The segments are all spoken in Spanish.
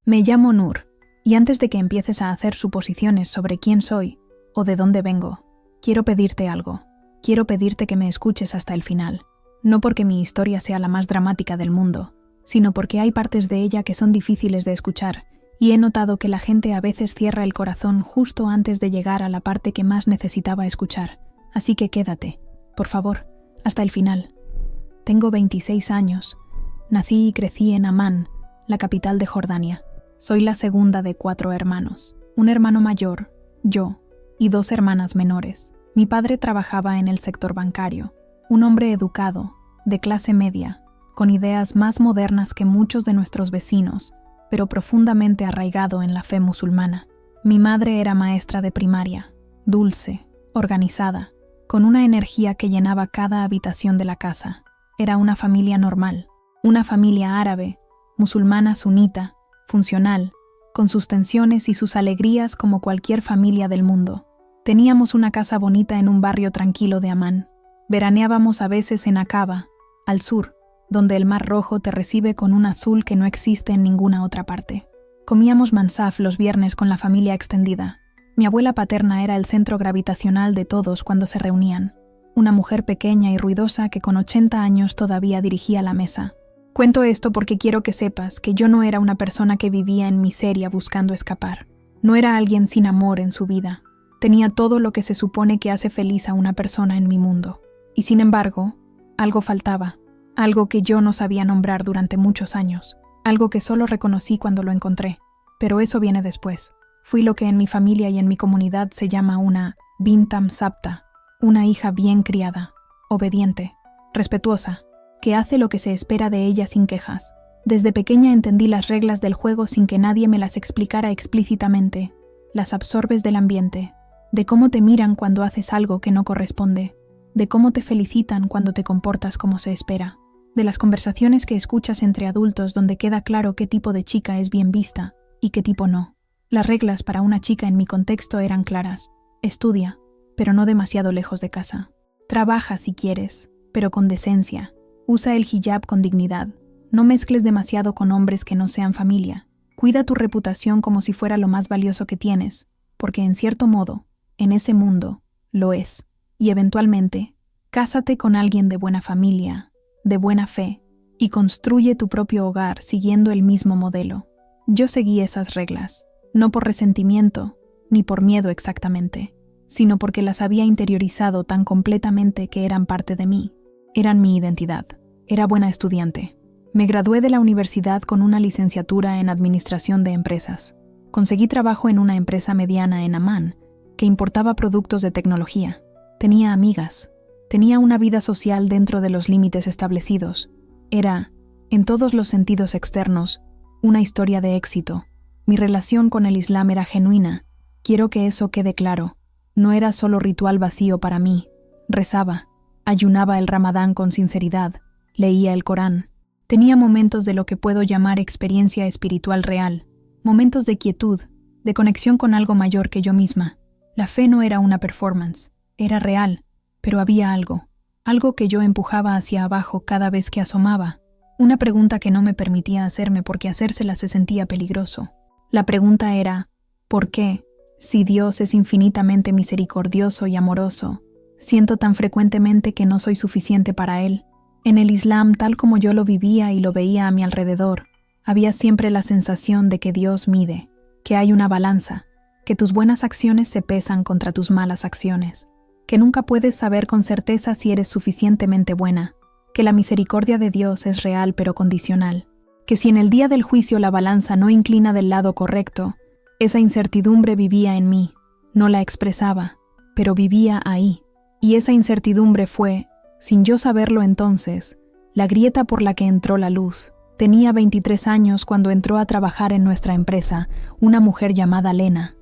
Me llamo Nur, y antes de que empieces a hacer suposiciones sobre quién soy o de dónde vengo, quiero pedirte algo. Quiero pedirte que me escuches hasta el final, no porque mi historia sea la más dramática del mundo, sino porque hay partes de ella que son difíciles de escuchar, y he notado que la gente a veces cierra el corazón justo antes de llegar a la parte que más necesitaba escuchar. Así que quédate, por favor, hasta el final. Tengo 26 años. Nací y crecí en Amán, la capital de Jordania. Soy la segunda de 4 hermanos. Un hermano mayor, yo, y 2 hermanas menores. Mi padre trabajaba en el sector bancario, un hombre educado, de clase media, con ideas más modernas que muchos de nuestros vecinos, pero profundamente arraigado en la fe musulmana. Mi madre era maestra de primaria, dulce, organizada, con una energía que llenaba cada habitación de la casa. Era una familia normal, una familia árabe, musulmana sunita, funcional, con sus tensiones y sus alegrías como cualquier familia del mundo. Teníamos una casa bonita en un barrio tranquilo de Amán. Veraneábamos a veces en Aqaba, al sur, donde el Mar Rojo te recibe con un azul que no existe en ninguna otra parte. Comíamos mansaf los viernes con la familia extendida. Mi abuela paterna era el centro gravitacional de todos cuando se reunían. Una mujer pequeña y ruidosa que con 80 años todavía dirigía la mesa. Cuento esto porque quiero que sepas que yo no era una persona que vivía en miseria buscando escapar. No era alguien sin amor en su vida. Tenía todo lo que se supone que hace feliz a una persona en mi mundo. Y sin embargo, algo faltaba. Algo que yo no sabía nombrar durante muchos años. Algo que solo reconocí cuando lo encontré. Pero eso viene después. Fui lo que en mi familia y en mi comunidad se llama una bintam sabta, una hija bien criada, obediente, respetuosa, que hace lo que se espera de ella sin quejas. Desde pequeña entendí las reglas del juego sin que nadie me las explicara explícitamente. Las absorbes del ambiente, de cómo te miran cuando haces algo que no corresponde, de cómo te felicitan cuando te comportas como se espera, de las conversaciones que escuchas entre adultos donde queda claro qué tipo de chica es bien vista y qué tipo no. Las reglas para una chica en mi contexto eran claras. Estudia, pero no demasiado lejos de casa. Trabaja si quieres, pero con decencia. Usa el hijab con dignidad. No mezcles demasiado con hombres que no sean familia. Cuida tu reputación como si fuera lo más valioso que tienes, porque en cierto modo, en ese mundo, lo es. Y eventualmente, cásate con alguien de buena familia, de buena fe, y construye tu propio hogar siguiendo el mismo modelo. Yo seguí esas reglas, no por resentimiento, ni por miedo exactamente, sino porque las había interiorizado tan completamente que eran parte de mí. Eran mi identidad. Era buena estudiante. Me gradué de la universidad con una licenciatura en Administración de Empresas. Conseguí trabajo en una empresa mediana en Amán, que importaba productos de tecnología. Tenía amigas. Tenía una vida social dentro de los límites establecidos. Era, en todos los sentidos externos, una historia de éxito. Mi relación con el Islam era genuina. Quiero que eso quede claro. No era solo ritual vacío para mí. Rezaba. Ayunaba el Ramadán con sinceridad. Leía el Corán. Tenía momentos de lo que puedo llamar experiencia espiritual real. Momentos de quietud, de conexión con algo mayor que yo misma. La fe no era una performance. Era real, pero había algo. Algo que yo empujaba hacia abajo cada vez que asomaba. Una pregunta que no me permitía hacerme porque hacérsela se sentía peligroso. La pregunta era, ¿por qué, si Dios es infinitamente misericordioso y amoroso, siento tan frecuentemente que no soy suficiente para Él? En el Islam, tal como yo lo vivía y lo veía a mi alrededor, había siempre la sensación de que Dios mide, que hay una balanza, que tus buenas acciones se pesan contra tus malas acciones, que nunca puedes saber con certeza si eres suficientemente buena, que la misericordia de Dios es real pero condicional, que si en el día del juicio la balanza no inclina del lado correcto, esa incertidumbre vivía en mí, no la expresaba, pero vivía ahí, y esa incertidumbre fue, sin yo saberlo entonces, la grieta por la que entró la luz. Tenía 23 años cuando entró a trabajar en nuestra empresa una mujer llamada Lena.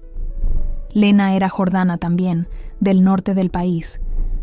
Lena era jordana también, del norte del país,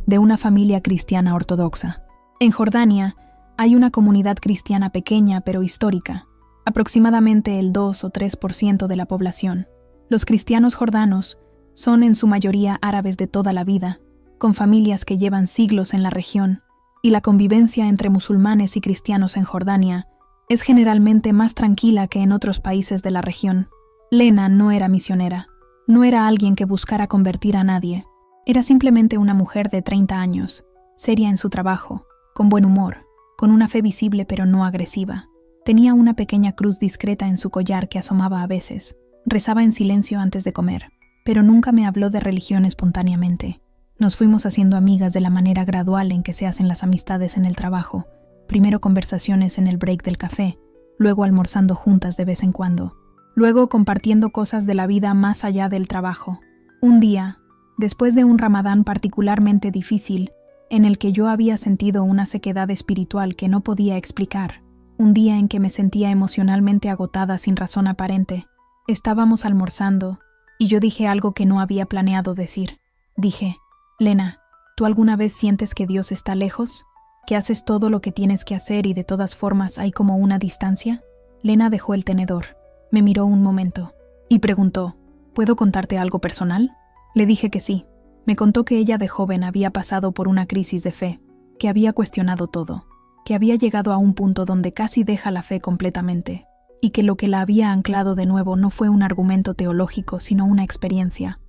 de una familia cristiana ortodoxa. En Jordania hay una comunidad cristiana pequeña pero histórica, aproximadamente el 2 o 3% de la población. Los cristianos jordanos son en su mayoría árabes de toda la vida, con familias que llevan siglos en la región, y la convivencia entre musulmanes y cristianos en Jordania Es generalmente más tranquila que en otros países de la región. Lena no era misionera. No era alguien que buscara convertir a nadie. Era simplemente una mujer de 30 años, seria en su trabajo, con buen humor, con una fe visible pero no agresiva. Tenía una pequeña cruz discreta en su collar que asomaba a veces. Rezaba en silencio antes de comer, pero nunca me habló de religión espontáneamente. Nos fuimos haciendo amigas de la manera gradual en que se hacen las amistades en el trabajo. Primero conversaciones en el break del café, luego almorzando juntas de vez en cuando, luego compartiendo cosas de la vida más allá del trabajo. Un día, después de un Ramadán particularmente difícil, en el que yo había sentido una sequedad espiritual que no podía explicar, un día en que me sentía emocionalmente agotada sin razón aparente, estábamos almorzando y yo dije algo que no había planeado decir. Dije, Lena, ¿tú alguna vez sientes que Dios está lejos? ¿Que haces todo lo que tienes que hacer y de todas formas hay como una distancia? Lena dejó el tenedor, me miró un momento y preguntó, ¿puedo contarte algo personal? Le dije que sí. Me contó que ella de joven había pasado por una crisis de fe, que había cuestionado todo, que había llegado a un punto donde casi deja la fe completamente, y que lo que la había anclado de nuevo no fue un argumento teológico, sino una experiencia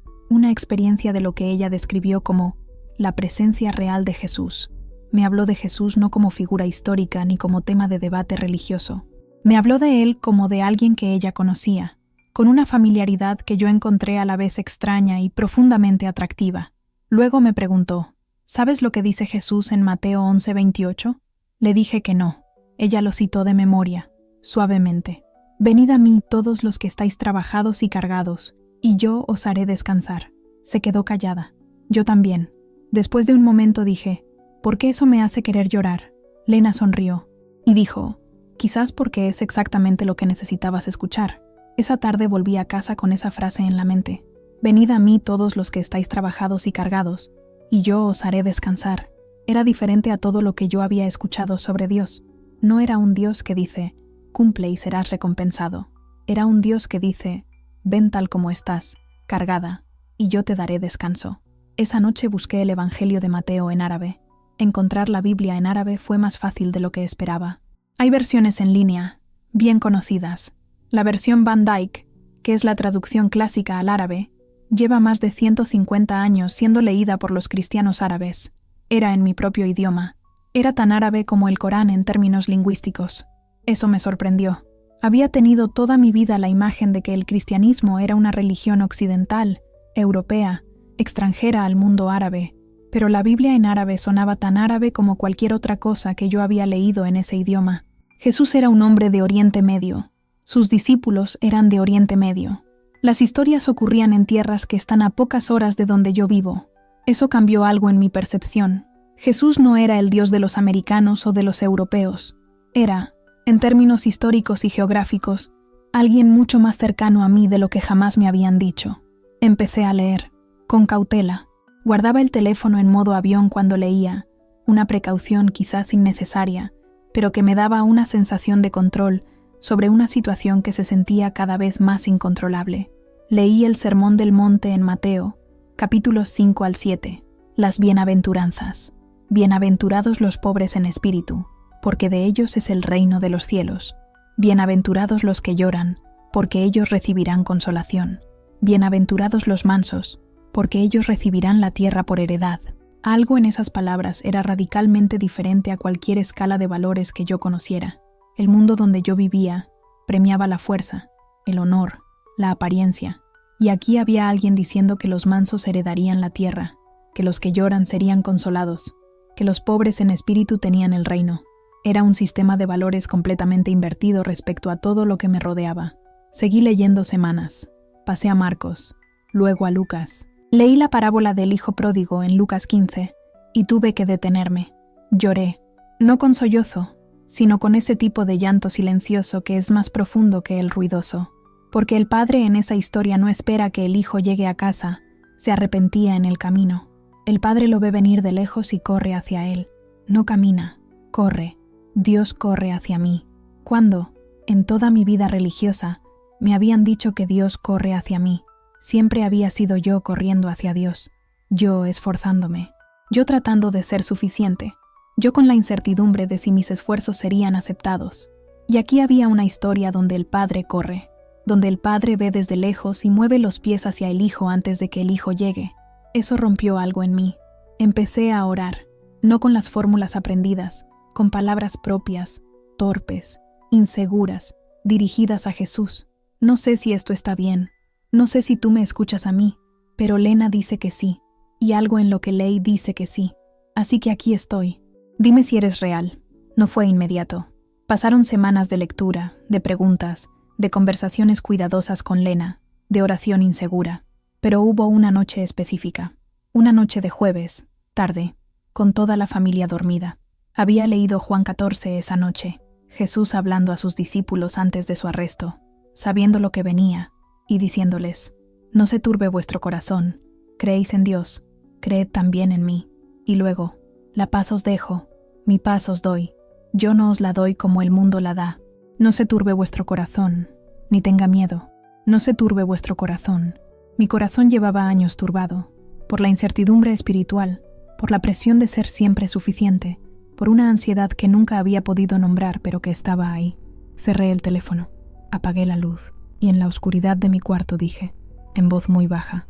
de lo que ella describió como la presencia real de Jesús. Me habló de Jesús no como figura histórica ni como tema de debate religioso. Me habló de él como de alguien que ella conocía, con una familiaridad que yo encontré a la vez extraña y profundamente atractiva. Luego me preguntó, ¿sabes lo que dice Jesús en Mateo 11:28? Le dije que no. Ella lo citó de memoria, suavemente. Venid a mí todos los que estáis trabajados y cargados, y yo os haré descansar. Se quedó callada. Yo también. Después de un momento dije, ¿por qué eso me hace querer llorar? Lena sonrió y dijo, quizás porque es exactamente lo que necesitabas escuchar. Esa tarde volví a casa con esa frase en la mente. Venid a mí todos los que estáis trabajados y cargados, y yo os haré descansar. Era diferente a todo lo que yo había escuchado sobre Dios. No era un Dios que dice, cumple y serás recompensado. Era un Dios que dice, ven tal como estás, cargada, y yo te daré descanso. Esa noche busqué el Evangelio de Mateo en árabe. Encontrar la Biblia en árabe fue más fácil de lo que esperaba. Hay versiones en línea, bien conocidas. La versión Van Dyke, que es la traducción clásica al árabe, lleva más de 150 años siendo leída por los cristianos árabes. Era en mi propio idioma. Era tan árabe como el Corán en términos lingüísticos. Eso me sorprendió. Había tenido toda mi vida la imagen de que el cristianismo era una religión occidental, europea, extranjera al mundo árabe, pero la Biblia en árabe sonaba tan árabe como cualquier otra cosa que yo había leído en ese idioma. Jesús era un hombre de Oriente Medio. Sus discípulos eran de Oriente Medio. Las historias ocurrían en tierras que están a pocas horas de donde yo vivo. Eso cambió algo en mi percepción. Jesús no era el Dios de los americanos o de los europeos. Era, en términos históricos y geográficos, alguien mucho más cercano a mí de lo que jamás me habían dicho. Empecé a leer, con cautela. Guardaba el teléfono en modo avión cuando leía, una precaución quizás innecesaria, pero que me daba una sensación de control sobre una situación que se sentía cada vez más incontrolable. Leí el Sermón del Monte en Mateo, capítulos 5 al 7, las bienaventuranzas. Bienaventurados los pobres en espíritu, porque de ellos es el reino de los cielos. Bienaventurados los que lloran, porque ellos recibirán consolación. Bienaventurados los mansos, porque ellos recibirán la tierra por heredad. Algo en esas palabras era radicalmente diferente a cualquier escala de valores que yo conociera. El mundo donde yo vivía premiaba la fuerza, el honor, la apariencia, y aquí había alguien diciendo que los mansos heredarían la tierra, que los que lloran serían consolados, que los pobres en espíritu tenían el reino. Era un sistema de valores completamente invertido respecto a todo lo que me rodeaba. Seguí leyendo semanas. Pasé a Marcos, luego a Lucas. Leí la parábola del hijo pródigo en Lucas 15 y tuve que detenerme. Lloré, no con sollozo, sino con ese tipo de llanto silencioso que es más profundo que el ruidoso, porque el padre en esa historia no espera que el hijo llegue a casa, se arrepentía en el camino. El padre lo ve venir de lejos y corre hacia él. No camina, corre. Dios corre hacia mí. ¿Cuándo? En toda mi vida religiosa, me habían dicho que Dios corre hacia mí. Siempre había sido yo corriendo hacia Dios, yo esforzándome, yo tratando de ser suficiente, yo con la incertidumbre de si mis esfuerzos serían aceptados. Y aquí había una historia donde el padre corre, donde el padre ve desde lejos y mueve los pies hacia el hijo antes de que el hijo llegue. Eso rompió algo en mí. Empecé a orar, no con las fórmulas aprendidas, con palabras propias, torpes, inseguras, dirigidas a Jesús. No sé si esto está bien, no sé si tú me escuchas a mí, pero Lena dice que sí, y algo en lo que leí dice que sí. Así que aquí estoy. Dime si eres real. No fue inmediato. Pasaron semanas de lectura, de preguntas, de conversaciones cuidadosas con Lena, de oración insegura. Pero hubo una noche específica. Una noche de jueves, tarde, con toda la familia dormida. Había leído Juan 14 esa noche, Jesús hablando a sus discípulos antes de su arresto, sabiendo lo que venía, y diciéndoles: no se turbe vuestro corazón, creéis en Dios, creed también en mí. Y luego: la paz os dejo, mi paz os doy, yo no os la doy como el mundo la da. No se turbe vuestro corazón, ni tenga miedo, no se turbe vuestro corazón. Mi corazón llevaba años turbado, por la incertidumbre espiritual, por la presión de ser siempre suficiente, por una ansiedad que nunca había podido nombrar pero que estaba ahí. Cerré el teléfono, apagué la luz y en la oscuridad de mi cuarto dije, en voz muy baja: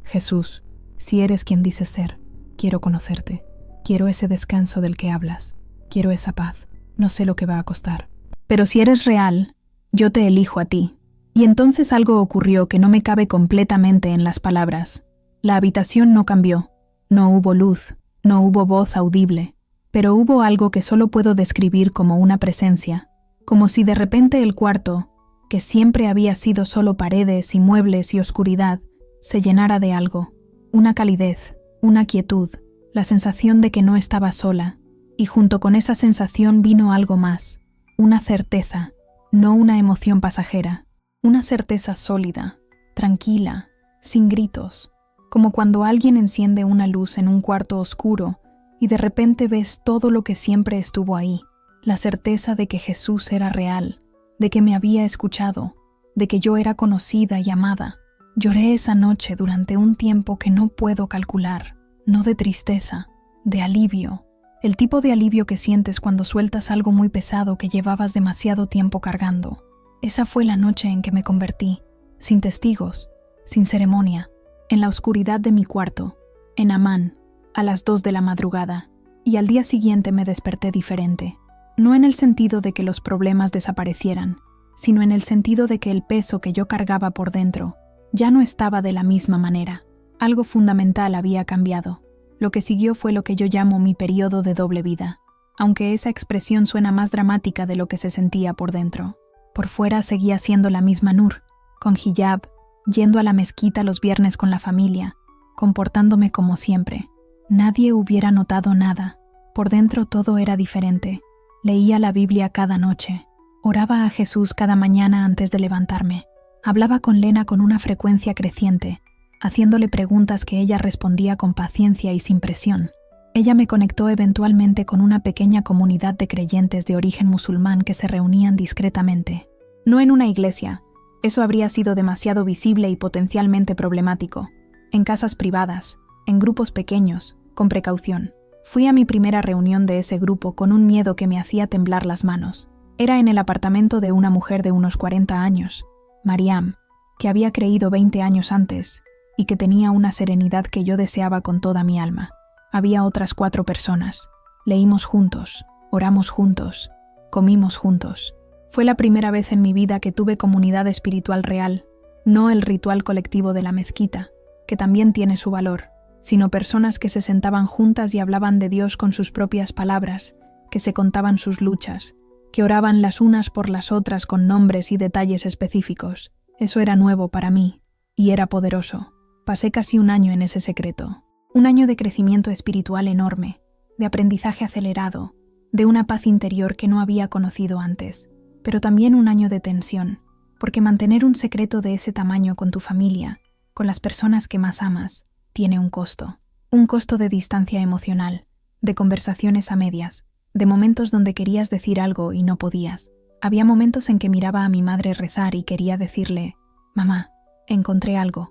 Jesús, si eres quien dices ser, quiero conocerte, quiero ese descanso del que hablas, quiero esa paz, no sé lo que va a costar. Pero si eres real, yo te elijo a ti. Y entonces algo ocurrió que no me cabe completamente en las palabras. La habitación no cambió, no hubo luz, no hubo voz audible, pero hubo algo que solo puedo describir como una presencia, como si de repente el cuarto, que siempre había sido solo paredes y muebles y oscuridad, se llenara de algo, una calidez, una quietud, la sensación de que no estaba sola, y junto con esa sensación vino algo más, una certeza, no una emoción pasajera, una certeza sólida, tranquila, sin gritos, como cuando alguien enciende una luz en un cuarto oscuro y de repente ves todo lo que siempre estuvo ahí, la certeza de que Jesús era real, de que me había escuchado, de que yo era conocida y amada. Lloré esa noche durante un tiempo que no puedo calcular, no de tristeza, de alivio, el tipo de alivio que sientes cuando sueltas algo muy pesado que llevabas demasiado tiempo cargando. Esa fue la noche en que me convertí, sin testigos, sin ceremonia, en la oscuridad de mi cuarto, en Amán, a las 2 de la madrugada, y al día siguiente me desperté diferente, no en el sentido de que los problemas desaparecieran, sino en el sentido de que el peso que yo cargaba por dentro ya no estaba de la misma manera. Algo fundamental había cambiado. Lo que siguió fue lo que yo llamo mi periodo de doble vida, aunque esa expresión suena más dramática de lo que se sentía por dentro. Por fuera seguía siendo la misma Nur, con hijab, yendo a la mezquita los viernes con la familia, comportándome como siempre. Nadie hubiera notado nada. Por dentro todo era diferente. Leía la Biblia cada noche. Oraba a Jesús cada mañana antes de levantarme. Hablaba con Lena con una frecuencia creciente, haciéndole preguntas que ella respondía con paciencia y sin presión. Ella me conectó eventualmente con una pequeña comunidad de creyentes de origen musulmán que se reunían discretamente. No en una iglesia, eso habría sido demasiado visible y potencialmente problemático. En casas privadas, en grupos pequeños, con precaución. Fui a mi primera reunión de ese grupo con un miedo que me hacía temblar las manos. Era en el apartamento de una mujer de unos 40 años, Mariam, que había creído 20 años antes y que tenía una serenidad que yo deseaba con toda mi alma. Había otras 4 personas. Leímos juntos, oramos juntos, comimos juntos. Fue la primera vez en mi vida que tuve comunidad espiritual real, no el ritual colectivo de la mezquita, que también tiene su valor, sino personas que se sentaban juntas y hablaban de Dios con sus propias palabras, que se contaban sus luchas, que oraban las unas por las otras con nombres y detalles específicos. Eso era nuevo para mí, y era poderoso. Pasé casi un año en ese secreto. Un año de crecimiento espiritual enorme, de aprendizaje acelerado, de una paz interior que no había conocido antes, pero también un año de tensión, porque mantener un secreto de ese tamaño con tu familia, con las personas que más amas, tiene un costo de distancia emocional, de conversaciones a medias, de momentos donde querías decir algo y no podías. Había momentos en que miraba a mi madre rezar y quería decirle: «Mamá, encontré algo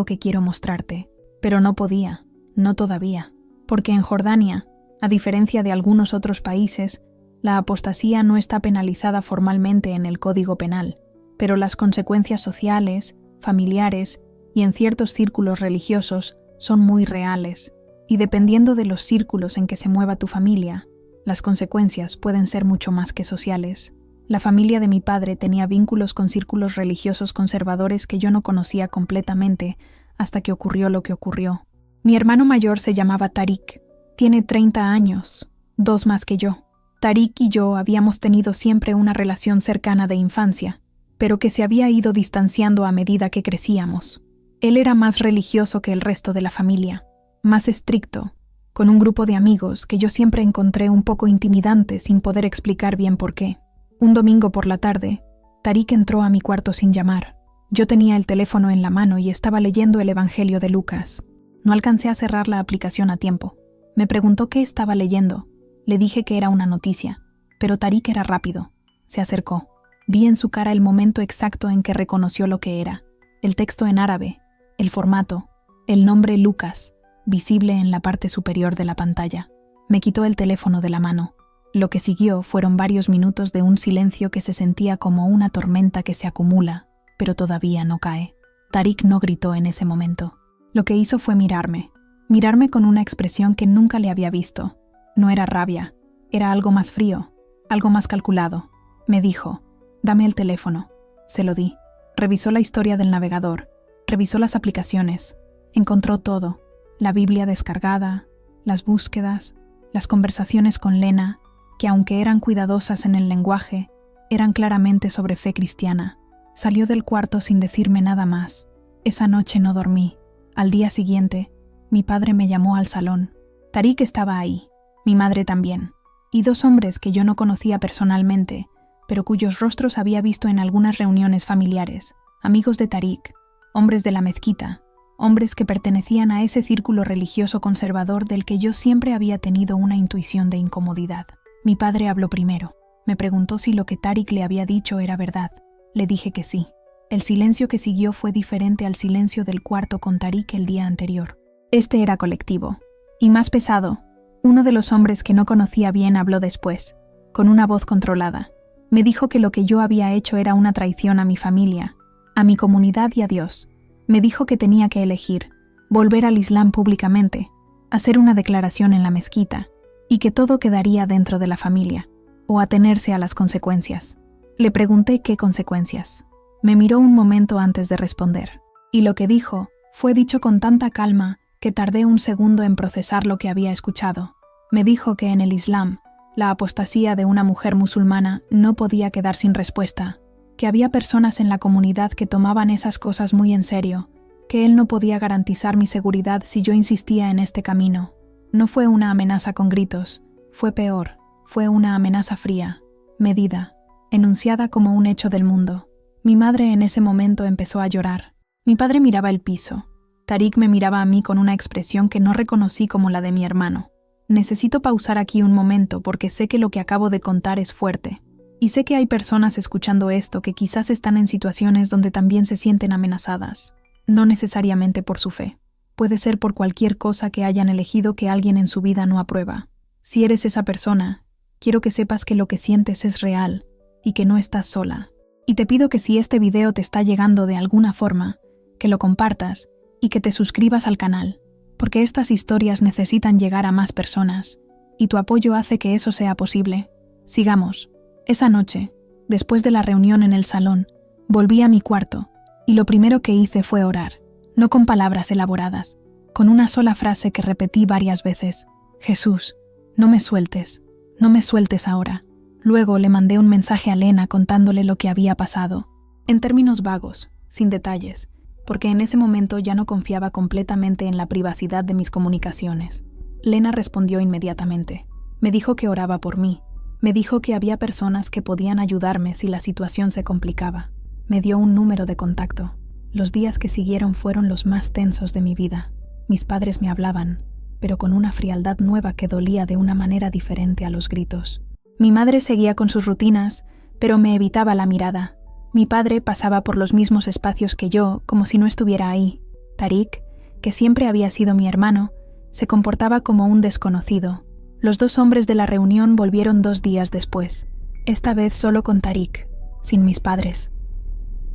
que quiero mostrarte», pero no podía, no todavía, porque en Jordania, a diferencia de algunos otros países, La apostasía no está penalizada formalmente en el Código Penal, pero las consecuencias sociales, familiares y en ciertos círculos religiosos son muy reales, y dependiendo de los círculos en que se mueva tu familia, las consecuencias pueden ser mucho más que sociales. La familia de mi padre tenía vínculos con círculos religiosos conservadores que yo no conocía completamente hasta que ocurrió lo que ocurrió. Mi hermano mayor se llamaba Tariq. Tiene 30 años, 2 más que yo. Tariq y yo habíamos tenido siempre una relación cercana de infancia, pero que se había ido distanciando a medida que crecíamos. Él era más religioso que el resto de la familia, más estricto, con un grupo de amigos que yo siempre encontré un poco intimidante sin poder explicar bien por qué. Un domingo por la tarde, Tariq entró a mi cuarto sin llamar. Yo tenía el teléfono en la mano y estaba leyendo el Evangelio de Lucas. No alcancé a cerrar la aplicación a tiempo. Me preguntó qué estaba leyendo. Le dije que era una noticia, pero Tariq era rápido. Se acercó. Vi en su cara el momento exacto en que reconoció lo que era. El texto en árabe, el formato, el nombre Lucas, visible en la parte superior de la pantalla. Me quitó el teléfono de la mano. Lo que siguió fueron varios minutos de un silencio que se sentía como una tormenta que se acumula, pero todavía no cae. Tariq no gritó en ese momento. Lo que hizo fue mirarme con una expresión que nunca le había visto. No era rabia, era algo más frío, algo más calculado. Me dijo, «Dame el teléfono». Se lo di. Revisó la historia del navegador, revisó las aplicaciones, encontró todo, la Biblia descargada, las búsquedas, las conversaciones con Lena, que aunque eran cuidadosas en el lenguaje, eran claramente sobre fe cristiana. Salió del cuarto sin decirme nada más. Esa noche no dormí. Al día siguiente, mi padre me llamó al salón. Tariq estaba ahí, mi madre también, y 2 hombres que yo no conocía personalmente, pero cuyos rostros había visto en algunas reuniones familiares, amigos de Tariq, hombres de la mezquita, hombres que pertenecían a ese círculo religioso conservador del que yo siempre había tenido una intuición de incomodidad. Mi padre habló primero. Me preguntó si lo que Tariq le había dicho era verdad. Le dije que sí. El silencio que siguió fue diferente al silencio del cuarto con Tariq el día anterior. Este era colectivo. Y más pesado, uno de los hombres que no conocía bien habló después, con una voz controlada. Me dijo que lo que yo había hecho era una traición a mi familia, a mi comunidad y a Dios. Me dijo que tenía que elegir, volver al Islam públicamente, hacer una declaración en la mezquita, y que todo quedaría dentro de la familia, o atenerse a las consecuencias. Le pregunté qué consecuencias. Me miró un momento antes de responder, y lo que dijo fue dicho con tanta calma que tardé un segundo en procesar lo que había escuchado. Me dijo que en el Islam, la apostasía de una mujer musulmana no podía quedar sin respuesta, que había personas en la comunidad que tomaban esas cosas muy en serio, que él no podía garantizar mi seguridad si yo insistía en este camino. No fue una amenaza con gritos, fue peor, fue una amenaza fría, medida, enunciada como un hecho del mundo. Mi madre en ese momento empezó a llorar. Mi padre miraba el piso. Tariq me miraba a mí con una expresión que no reconocí como la de mi hermano. Necesito pausar aquí un momento porque sé que lo que acabo de contar es fuerte. Y sé que hay personas escuchando esto que quizás están en situaciones donde también se sienten amenazadas. No necesariamente por su fe. Puede ser por cualquier cosa que hayan elegido que alguien en su vida no aprueba. Si eres esa persona, quiero que sepas que lo que sientes es real y que no estás sola. Y te pido que si este video te está llegando de alguna forma, que lo compartas y que te suscribas al canal, porque estas historias necesitan llegar a más personas, y tu apoyo hace que eso sea posible. Sigamos. Esa noche, después de la reunión en el salón, volví a mi cuarto, y lo primero que hice fue orar, no con palabras elaboradas, con una sola frase que repetí varias veces: Jesús, no me sueltes ahora. Luego le mandé un mensaje a Lena contándole lo que había pasado, en términos vagos, sin detalles, porque en ese momento ya no confiaba completamente en la privacidad de mis comunicaciones. Lena respondió inmediatamente. Me dijo que oraba por mí. Me dijo que había personas que podían ayudarme si la situación se complicaba. Me dio un número de contacto. Los días que siguieron fueron los más tensos de mi vida. Mis padres me hablaban, pero con una frialdad nueva que dolía de una manera diferente a los gritos. Mi madre seguía con sus rutinas, pero me evitaba la mirada. Mi padre pasaba por los mismos espacios que yo, como si no estuviera ahí. Tariq, que siempre había sido mi hermano, se comportaba como un desconocido. Los 2 hombres de la reunión volvieron 2 días después, esta vez solo con Tariq, sin mis padres.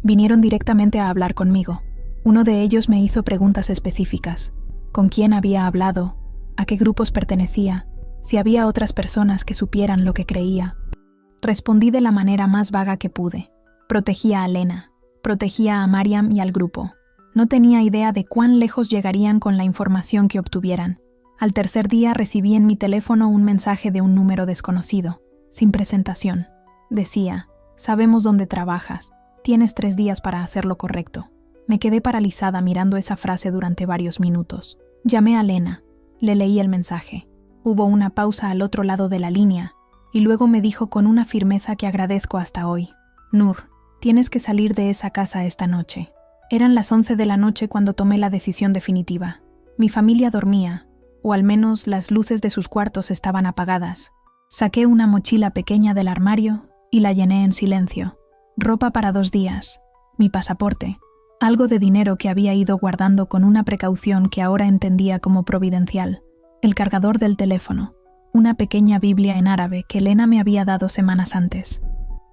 Vinieron directamente a hablar conmigo. Uno de ellos me hizo preguntas específicas: con quién había hablado, a qué grupos pertenecía, si había otras personas que supieran lo que creía. Respondí de la manera más vaga que pude. Protegía a Lena, protegía a Mariam y al grupo. No tenía idea de cuán lejos llegarían con la información que obtuvieran. Al tercer día recibí en mi teléfono un mensaje de un número desconocido, sin presentación. Decía: sabemos dónde trabajas, tienes 3 días para hacer lo correcto. Me quedé paralizada mirando esa frase durante varios minutos. Llamé a Lena, le leí el mensaje. Hubo una pausa al otro lado de la línea, y luego me dijo con una firmeza que agradezco hasta hoy: Nur, tienes que salir de esa casa esta noche. Eran las 11 de la noche cuando tomé la decisión definitiva. Mi familia dormía, o al menos las luces de sus cuartos estaban apagadas. Saqué una mochila pequeña del armario y la llené en silencio. Ropa para 2 días, mi pasaporte, algo de dinero que había ido guardando con una precaución que ahora entendía como providencial, el cargador del teléfono, una pequeña Biblia en árabe que Lena me había dado semanas antes.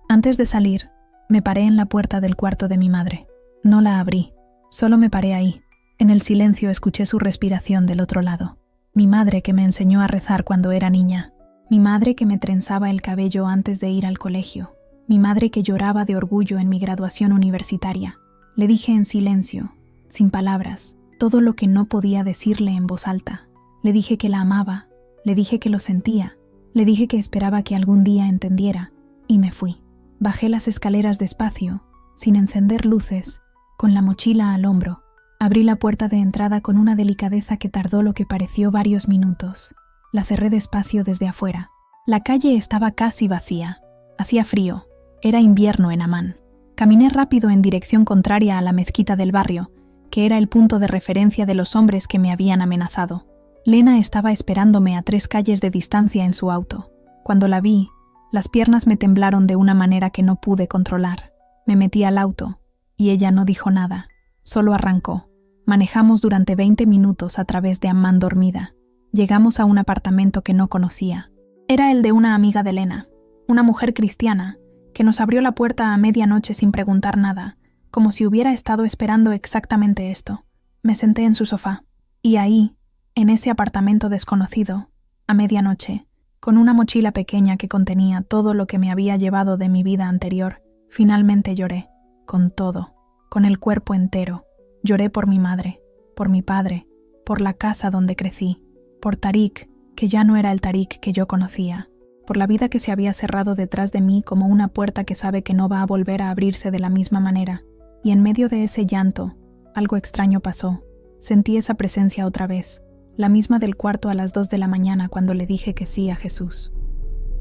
Antes de salir, me paré en la puerta del cuarto de mi madre. No la abrí, solo me paré ahí. En el silencio escuché su respiración del otro lado. Mi madre que me enseñó a rezar cuando era niña. Mi madre que me trenzaba el cabello antes de ir al colegio. Mi madre que lloraba de orgullo en mi graduación universitaria. Le dije en silencio, sin palabras, todo lo que no podía decirle en voz alta. Le dije que la amaba, le dije que lo sentía, le dije que esperaba que algún día entendiera, y me fui. Bajé las escaleras despacio, sin encender luces, con la mochila al hombro. Abrí la puerta de entrada con una delicadeza que tardó lo que pareció varios minutos. La cerré despacio desde afuera. La calle estaba casi vacía. Hacía frío. Era invierno en Amán. Caminé rápido en dirección contraria a la mezquita del barrio, que era el punto de referencia de los hombres que me habían amenazado. Lena estaba esperándome a 3 calles de distancia en su auto. Cuando la vi, las piernas me temblaron de una manera que no pude controlar. Me metí al auto, y ella no dijo nada. Solo arrancó. Manejamos durante 20 minutos a través de Amán dormida. Llegamos a un apartamento que no conocía. Era el de una amiga de Lena, una mujer cristiana, que nos abrió la puerta a medianoche sin preguntar nada, como si hubiera estado esperando exactamente esto. Me senté en su sofá, y ahí, en ese apartamento desconocido, a medianoche, con una mochila pequeña que contenía todo lo que me había llevado de mi vida anterior, finalmente lloré, con todo, con el cuerpo entero. Lloré por mi madre, por mi padre, por la casa donde crecí, por Tariq, que ya no era el Tariq que yo conocía, por la vida que se había cerrado detrás de mí como una puerta que sabe que no va a volver a abrirse de la misma manera. Y en medio de ese llanto, algo extraño pasó. Sentí esa presencia otra vez, la misma del cuarto a las 2 de la mañana cuando le dije que sí a Jesús.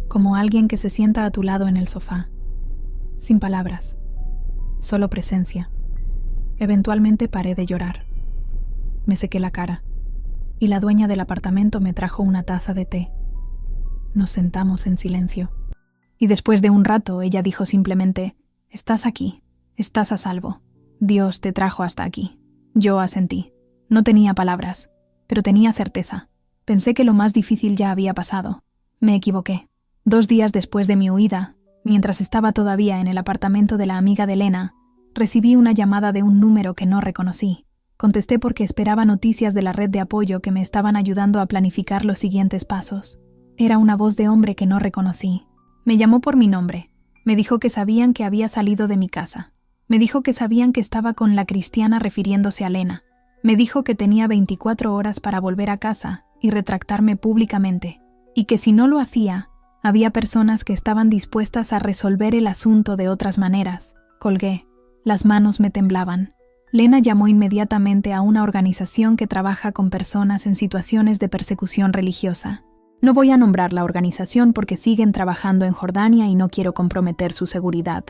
Como alguien que se sienta a tu lado en el sofá. Sin palabras, solo presencia. Eventualmente paré de llorar. Me sequé la cara, y la dueña del apartamento me trajo una taza de té. Nos sentamos en silencio. Y después de un rato ella dijo simplemente: «Estás aquí, estás a salvo. Dios te trajo hasta aquí». Yo asentí. No tenía palabras, pero tenía certeza. Pensé que lo más difícil ya había pasado. Me equivoqué. 2 días después de mi huida, mientras estaba todavía en el apartamento de la amiga de Lena, recibí una llamada de un número que no reconocí. Contesté porque esperaba noticias de la red de apoyo que me estaban ayudando a planificar los siguientes pasos. Era una voz de hombre que no reconocí. Me llamó por mi nombre. Me dijo que sabían que había salido de mi casa. Me dijo que sabían que estaba con la cristiana refiriéndose a Lena. Me dijo que tenía 24 horas para volver a casa y retractarme públicamente, y que si no lo hacía, había personas que estaban dispuestas a resolver el asunto de otras maneras. Colgué. Las manos me temblaban. Lena llamó inmediatamente a una organización que trabaja con personas en situaciones de persecución religiosa. No voy a nombrar la organización porque siguen trabajando en Jordania y no quiero comprometer su seguridad.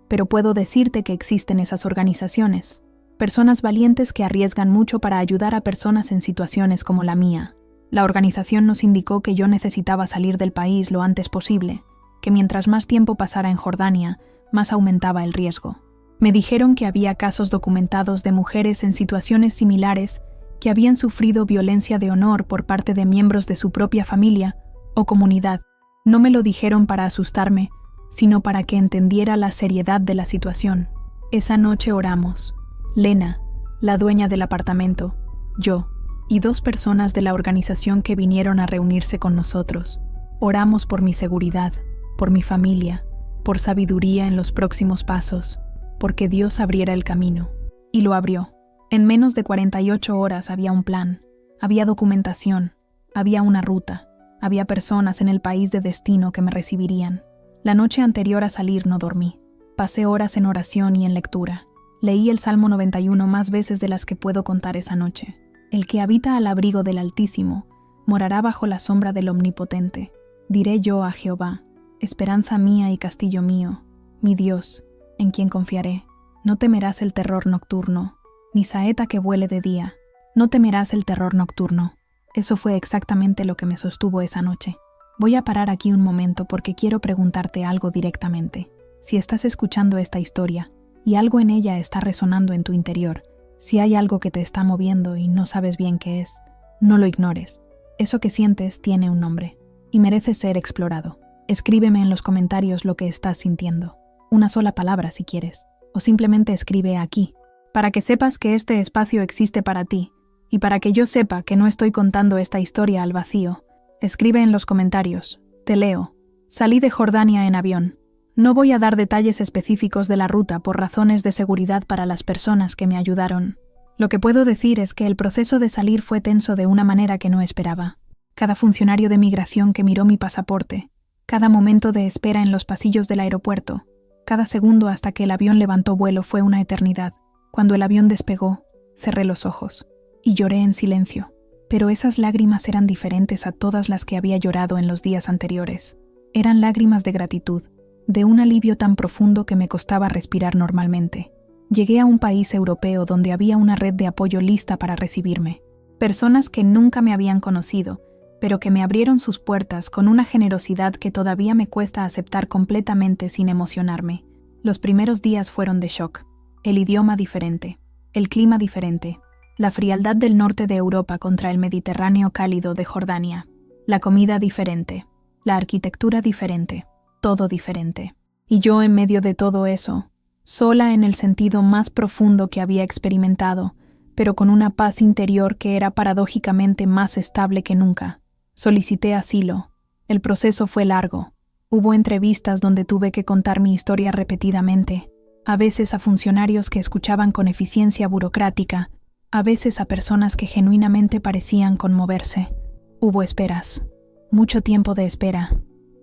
Pero puedo decirte que existen esas organizaciones. Personas valientes que arriesgan mucho para ayudar a personas en situaciones como la mía. La organización nos indicó que yo necesitaba salir del país lo antes posible, que mientras más tiempo pasara en Jordania, más aumentaba el riesgo. Me dijeron que había casos documentados de mujeres en situaciones similares que habían sufrido violencia de honor por parte de miembros de su propia familia o comunidad. No me lo dijeron para asustarme, sino para que entendiera la seriedad de la situación. Esa noche oramos. Lena, la dueña del apartamento, yo y 2 personas de la organización que vinieron a reunirse con nosotros. Oramos por mi seguridad, por mi familia, por sabiduría en los próximos pasos, porque Dios abriera el camino. Y lo abrió. En menos de 48 horas había un plan, había documentación, había una ruta, había personas en el país de destino que me recibirían. La noche anterior a salir no dormí. Pasé horas en oración y en lectura. Leí el Salmo 91 más veces de las que puedo contar esa noche. El que habita al abrigo del Altísimo morará bajo la sombra del Omnipotente. Diré yo a Jehová, esperanza mía y castillo mío, mi Dios, en quien confiaré. No temerás el terror nocturno, ni saeta que vuele de día. No temerás el terror nocturno. Eso fue exactamente lo que me sostuvo esa noche. Voy a parar aquí un momento porque quiero preguntarte algo directamente. Si estás escuchando esta historia y algo en ella está resonando en tu interior, si hay algo que te está moviendo y no sabes bien qué es, no lo ignores. Eso que sientes tiene un nombre y merece ser explorado. Escríbeme en los comentarios lo que estás sintiendo. Una sola palabra si quieres, o simplemente escribe aquí, para que sepas que este espacio existe para ti y para que yo sepa que no estoy contando esta historia al vacío. Escribe en los comentarios. Te leo. Salí de Jordania en avión. No voy a dar detalles específicos de la ruta por razones de seguridad para las personas que me ayudaron. Lo que puedo decir es que el proceso de salir fue tenso de una manera que no esperaba. Cada funcionario de migración que miró mi pasaporte, cada momento de espera en los pasillos del aeropuerto, cada segundo hasta que el avión levantó vuelo fue una eternidad. Cuando el avión despegó, cerré los ojos y lloré en silencio. Pero esas lágrimas eran diferentes a todas las que había llorado en los días anteriores. Eran lágrimas de gratitud, de un alivio tan profundo que me costaba respirar normalmente. Llegué a un país europeo donde había una red de apoyo lista para recibirme. Personas que nunca me habían conocido, pero que me abrieron sus puertas con una generosidad que todavía me cuesta aceptar completamente sin emocionarme. Los primeros días fueron de shock. El idioma diferente, el clima diferente, la frialdad del norte de Europa contra el Mediterráneo cálido de Jordania, la comida diferente, la arquitectura diferente, todo diferente. Y yo en medio de todo eso, sola en el sentido más profundo que había experimentado, pero con una paz interior que era paradójicamente más estable que nunca. Solicité asilo. El proceso fue largo. Hubo entrevistas donde tuve que contar mi historia repetidamente, a veces a funcionarios que escuchaban con eficiencia burocrática, a veces a personas que genuinamente parecían conmoverse. Hubo esperas. Mucho tiempo de espera.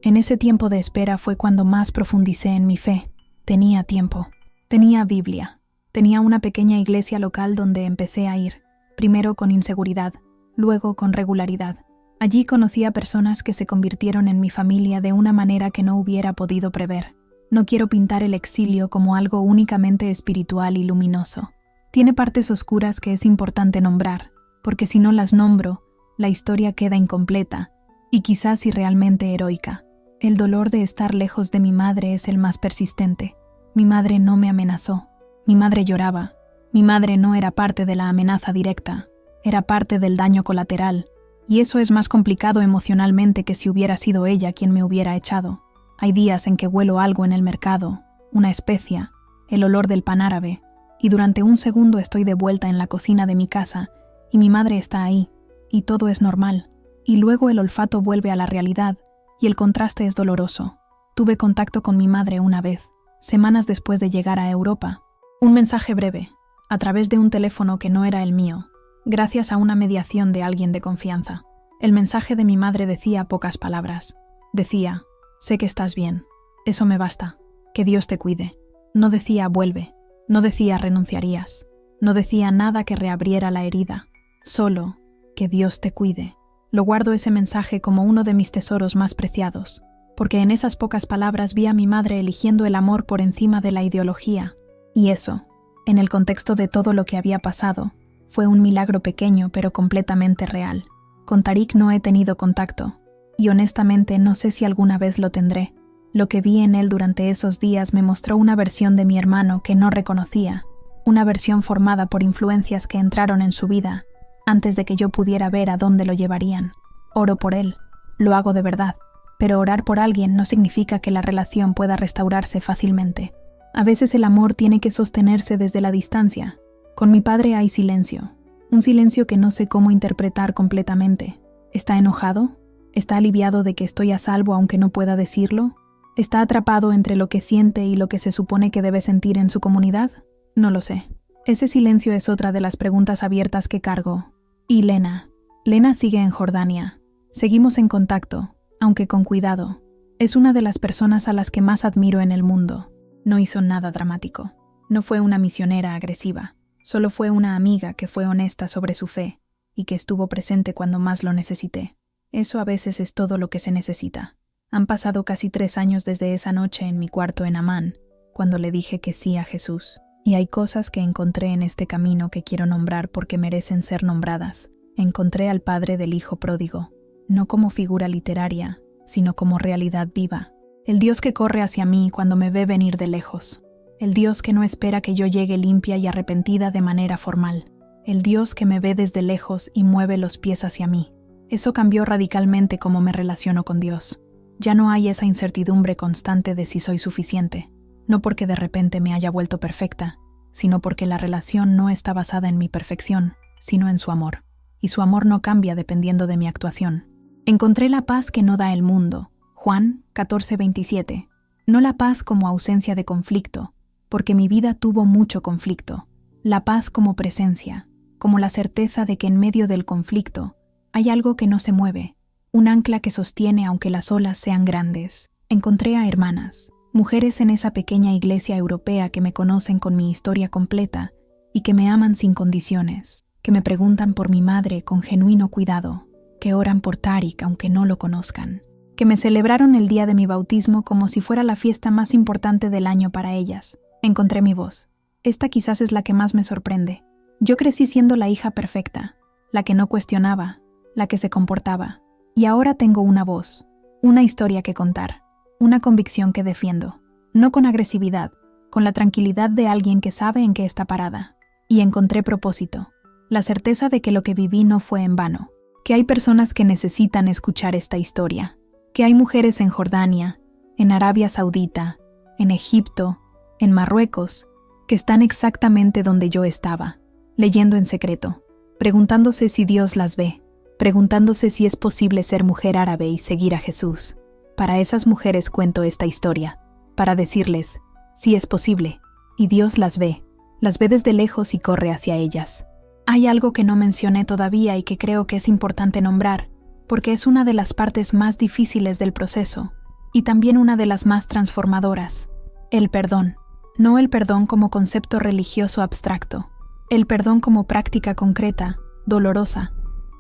En ese tiempo de espera fue cuando más profundicé en mi fe. Tenía tiempo. Tenía Biblia. Tenía una pequeña iglesia local donde empecé a ir, primero con inseguridad, luego con regularidad. Allí conocí a personas que se convirtieron en mi familia de una manera que no hubiera podido prever. No quiero pintar el exilio como algo únicamente espiritual y luminoso. Tiene partes oscuras que es importante nombrar, porque si no las nombro, la historia queda incompleta, y quizás irrealmente heroica. El dolor de estar lejos de mi madre es el más persistente. Mi madre no me amenazó. Mi madre lloraba. Mi madre no era parte de la amenaza directa, era parte del daño colateral, y eso es más complicado emocionalmente que si hubiera sido ella quien me hubiera echado. Hay días en que huelo algo en el mercado, una especia, el olor del pan árabe, y durante un segundo estoy de vuelta en la cocina de mi casa, y mi madre está ahí, y todo es normal, y luego el olfato vuelve a la realidad, y el contraste es doloroso. Tuve contacto con mi madre una vez, semanas después de llegar a Europa. Un mensaje breve, a través de un teléfono que no era el mío, gracias a una mediación de alguien de confianza. El mensaje de mi madre decía pocas palabras. Decía, sé que estás bien, eso me basta, que Dios te cuide. No decía vuelve, no decía renunciarías, no decía nada que reabriera la herida, solo que Dios te cuide. Lo guardo ese mensaje como uno de mis tesoros más preciados, porque en esas pocas palabras vi a mi madre eligiendo el amor por encima de la ideología. Y eso, en el contexto de todo lo que había pasado, fue un milagro pequeño pero completamente real. Con Tariq no he tenido contacto, y honestamente no sé si alguna vez lo tendré. Lo que vi en él durante esos días me mostró una versión de mi hermano que no reconocía, una versión formada por influencias que entraron en su vida, antes de que yo pudiera ver a dónde lo llevarían. Oro por él. lo hago de verdad, pero orar por alguien no significa que la relación pueda restaurarse fácilmente. A veces el amor tiene que sostenerse desde la distancia. Con mi padre hay silencio, un silencio que no sé cómo interpretar completamente. ¿Está enojado? ¿Está aliviado de que estoy a salvo aunque no pueda decirlo? ¿Está atrapado entre lo que siente y lo que se supone que debe sentir en su comunidad? No lo sé. Ese silencio es otra de las preguntas abiertas que cargo. ¿Y Lena? Lena sigue en Jordania. Seguimos en contacto, aunque con cuidado. Es una de las personas a las que más admiro en el mundo. No hizo nada dramático. No fue una misionera agresiva. Solo fue una amiga que fue honesta sobre su fe y que estuvo presente cuando más lo necesité. Eso a veces es todo lo que se necesita. Han pasado casi 3 años desde esa noche en mi cuarto en Amán, cuando le dije que sí a Jesús. Y hay cosas que encontré en este camino que quiero nombrar porque merecen ser nombradas. Encontré al padre del hijo pródigo, no como figura literaria, sino como realidad viva. El Dios que corre hacia mí cuando me ve venir de lejos. El Dios que no espera que yo llegue limpia y arrepentida de manera formal. El Dios que me ve desde lejos y mueve los pies hacia mí. Eso cambió radicalmente cómo me relaciono con Dios. Ya no hay esa incertidumbre constante de si soy suficiente. No porque de repente me haya vuelto perfecta, sino porque la relación no está basada en mi perfección, sino en su amor. Y su amor no cambia dependiendo de mi actuación. Encontré la paz que no da el mundo. Juan 14:27. No la paz como ausencia de conflicto, porque mi vida tuvo mucho conflicto. La paz como presencia, como la certeza de que en medio del conflicto hay algo que no se mueve, un ancla que sostiene aunque las olas sean grandes. Encontré a hermanas, mujeres en esa pequeña iglesia europea que me conocen con mi historia completa y que me aman sin condiciones, que me preguntan por mi madre con genuino cuidado, que oran por Tarik aunque no lo conozcan, que me celebraron el día de mi bautismo como si fuera la fiesta más importante del año para ellas. Encontré mi voz. Esta quizás es la que más me sorprende. Yo crecí siendo la hija perfecta, la que no cuestionaba, la que se comportaba. Y ahora tengo una voz, una historia que contar, una convicción que defiendo. No con agresividad, con la tranquilidad de alguien que sabe en qué está parada. Y encontré propósito, la certeza de que lo que viví no fue en vano, que hay personas que necesitan escuchar esta historia, que hay mujeres en Jordania, en Arabia Saudita, en Egipto, en Marruecos, que están exactamente donde yo estaba, leyendo en secreto, preguntándose si Dios las ve, preguntándose si es posible ser mujer árabe y seguir a Jesús. Para esas mujeres cuento esta historia, para decirles, sí es posible, y Dios las ve desde lejos y corre hacia ellas. Hay algo que no mencioné todavía y que creo que es importante nombrar, porque es una de las partes más difíciles del proceso, y también una de las más transformadoras: el perdón. No el perdón como concepto religioso abstracto, el perdón como práctica concreta, dolorosa,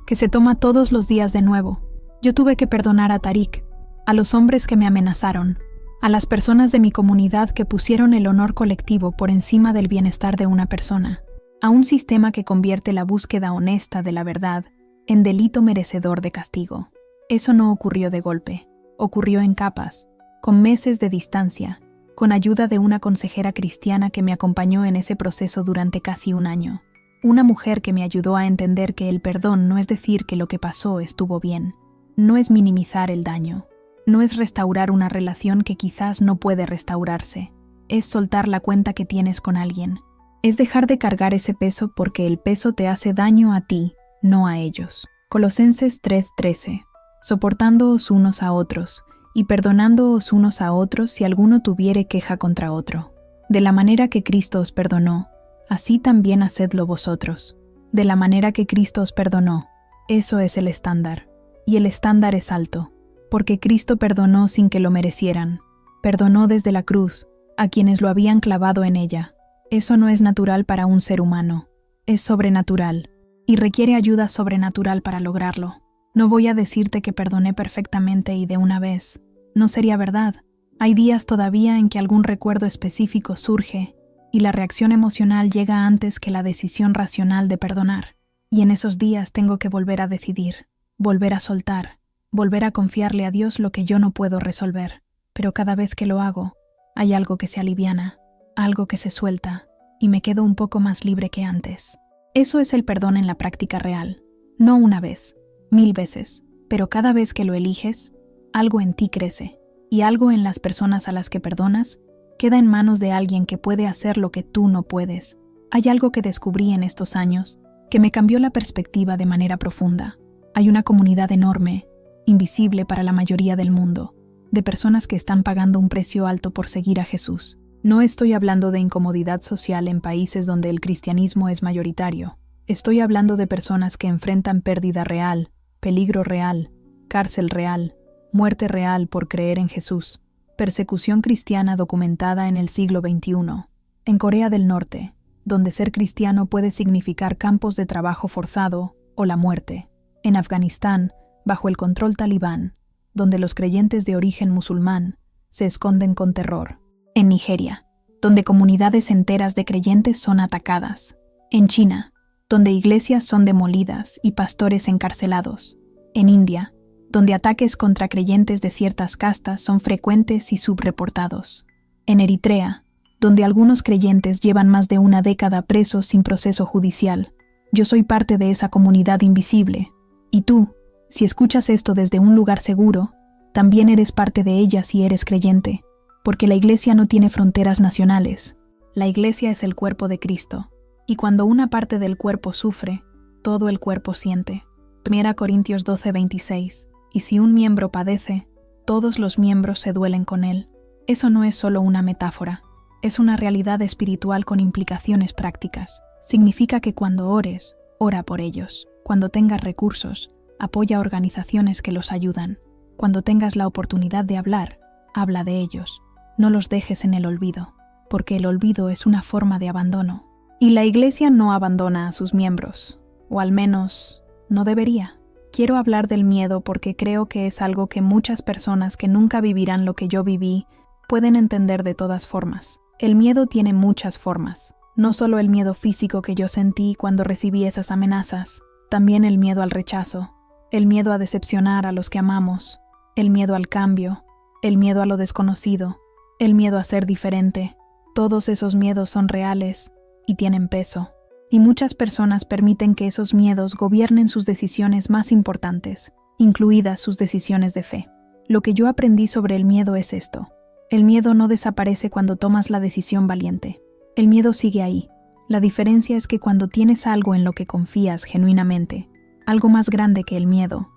que se toma todos los días de nuevo. Yo tuve que perdonar a Tarik, a los hombres que me amenazaron, a las personas de mi comunidad que pusieron el honor colectivo por encima del bienestar de una persona, a un sistema que convierte la búsqueda honesta de la verdad en delito merecedor de castigo. Eso no ocurrió de golpe, ocurrió en capas, con meses de distancia, con ayuda de una consejera cristiana que me acompañó en ese proceso durante casi 1 año. Una mujer que me ayudó a entender que el perdón no es decir que lo que pasó estuvo bien, no es minimizar el daño, no es restaurar una relación que quizás no puede restaurarse, es soltar la cuenta que tienes con alguien, es dejar de cargar ese peso porque el peso te hace daño a ti, no a ellos. Colosenses 3:13. Soportándoos unos a otros, y perdonándoos unos a otros si alguno tuviere queja contra otro. De la manera que Cristo os perdonó, así también hacedlo vosotros. De la manera que Cristo os perdonó, eso es el estándar. Y el estándar es alto, porque Cristo perdonó sin que lo merecieran. Perdonó desde la cruz, a quienes lo habían clavado en ella. Eso no es natural para un ser humano, es sobrenatural, y requiere ayuda sobrenatural para lograrlo. No voy a decirte que perdoné perfectamente y de una vez. No sería verdad. Hay días todavía en que algún recuerdo específico surge y la reacción emocional llega antes que la decisión racional de perdonar. Y en esos días tengo que volver a decidir, volver a soltar, volver a confiarle a Dios lo que yo no puedo resolver. Pero cada vez que lo hago, hay algo que se aliviana, algo que se suelta, y me quedo un poco más libre que antes. Eso es el perdón en la práctica real. No una vez, 1000 veces, Pero cada vez que lo eliges, algo en ti crece, y algo en las personas a las que perdonas queda en manos de alguien que puede hacer lo que tú no puedes. Hay algo que descubrí en estos años que me cambió la perspectiva de manera profunda. Hay una comunidad enorme, invisible para la mayoría del mundo, de personas que están pagando un precio alto por seguir a Jesús. No estoy hablando de incomodidad social en países donde el cristianismo es mayoritario. Estoy hablando de personas que enfrentan pérdida real, peligro real, cárcel real, muerte real por creer en Jesús, persecución cristiana documentada en el siglo XXI. En Corea del Norte, donde ser cristiano puede significar campos de trabajo forzado o la muerte. En Afganistán, bajo el control talibán, donde los creyentes de origen musulmán se esconden con terror. En Nigeria, donde comunidades enteras de creyentes son atacadas. En China, donde iglesias son demolidas y pastores encarcelados. En India, donde ataques contra creyentes de ciertas castas son frecuentes y subreportados. En Eritrea, donde algunos creyentes llevan más de una década presos sin proceso judicial. Yo soy parte de esa comunidad invisible. Y tú, si escuchas esto desde un lugar seguro, también eres parte de ella si eres creyente, porque la iglesia no tiene fronteras nacionales. La iglesia es el cuerpo de Cristo, y cuando una parte del cuerpo sufre, todo el cuerpo siente. 1 Corintios 12:26. Y si un miembro padece, todos los miembros se duelen con él. Eso no es solo una metáfora, es una realidad espiritual con implicaciones prácticas. Significa que cuando ores, ora por ellos. Cuando tengas recursos, apoya organizaciones que los ayudan. Cuando tengas la oportunidad de hablar, habla de ellos. No los dejes en el olvido, porque el olvido es una forma de abandono. Y la iglesia no abandona a sus miembros, o al menos no debería. Quiero hablar del miedo porque creo que es algo que muchas personas que nunca vivirán lo que yo viví pueden entender de todas formas. El miedo tiene muchas formas, no solo el miedo físico que yo sentí cuando recibí esas amenazas, también el miedo al rechazo, el miedo a decepcionar a los que amamos, el miedo al cambio, el miedo a lo desconocido, el miedo a ser diferente. Todos esos miedos son reales y tienen peso. Y muchas personas permiten que esos miedos gobiernen sus decisiones más importantes, incluidas sus decisiones de fe. Lo que yo aprendí sobre el miedo es esto. El miedo no desaparece cuando tomas la decisión valiente. El miedo sigue ahí. La diferencia es que cuando tienes algo en lo que confías genuinamente, algo más grande que el miedo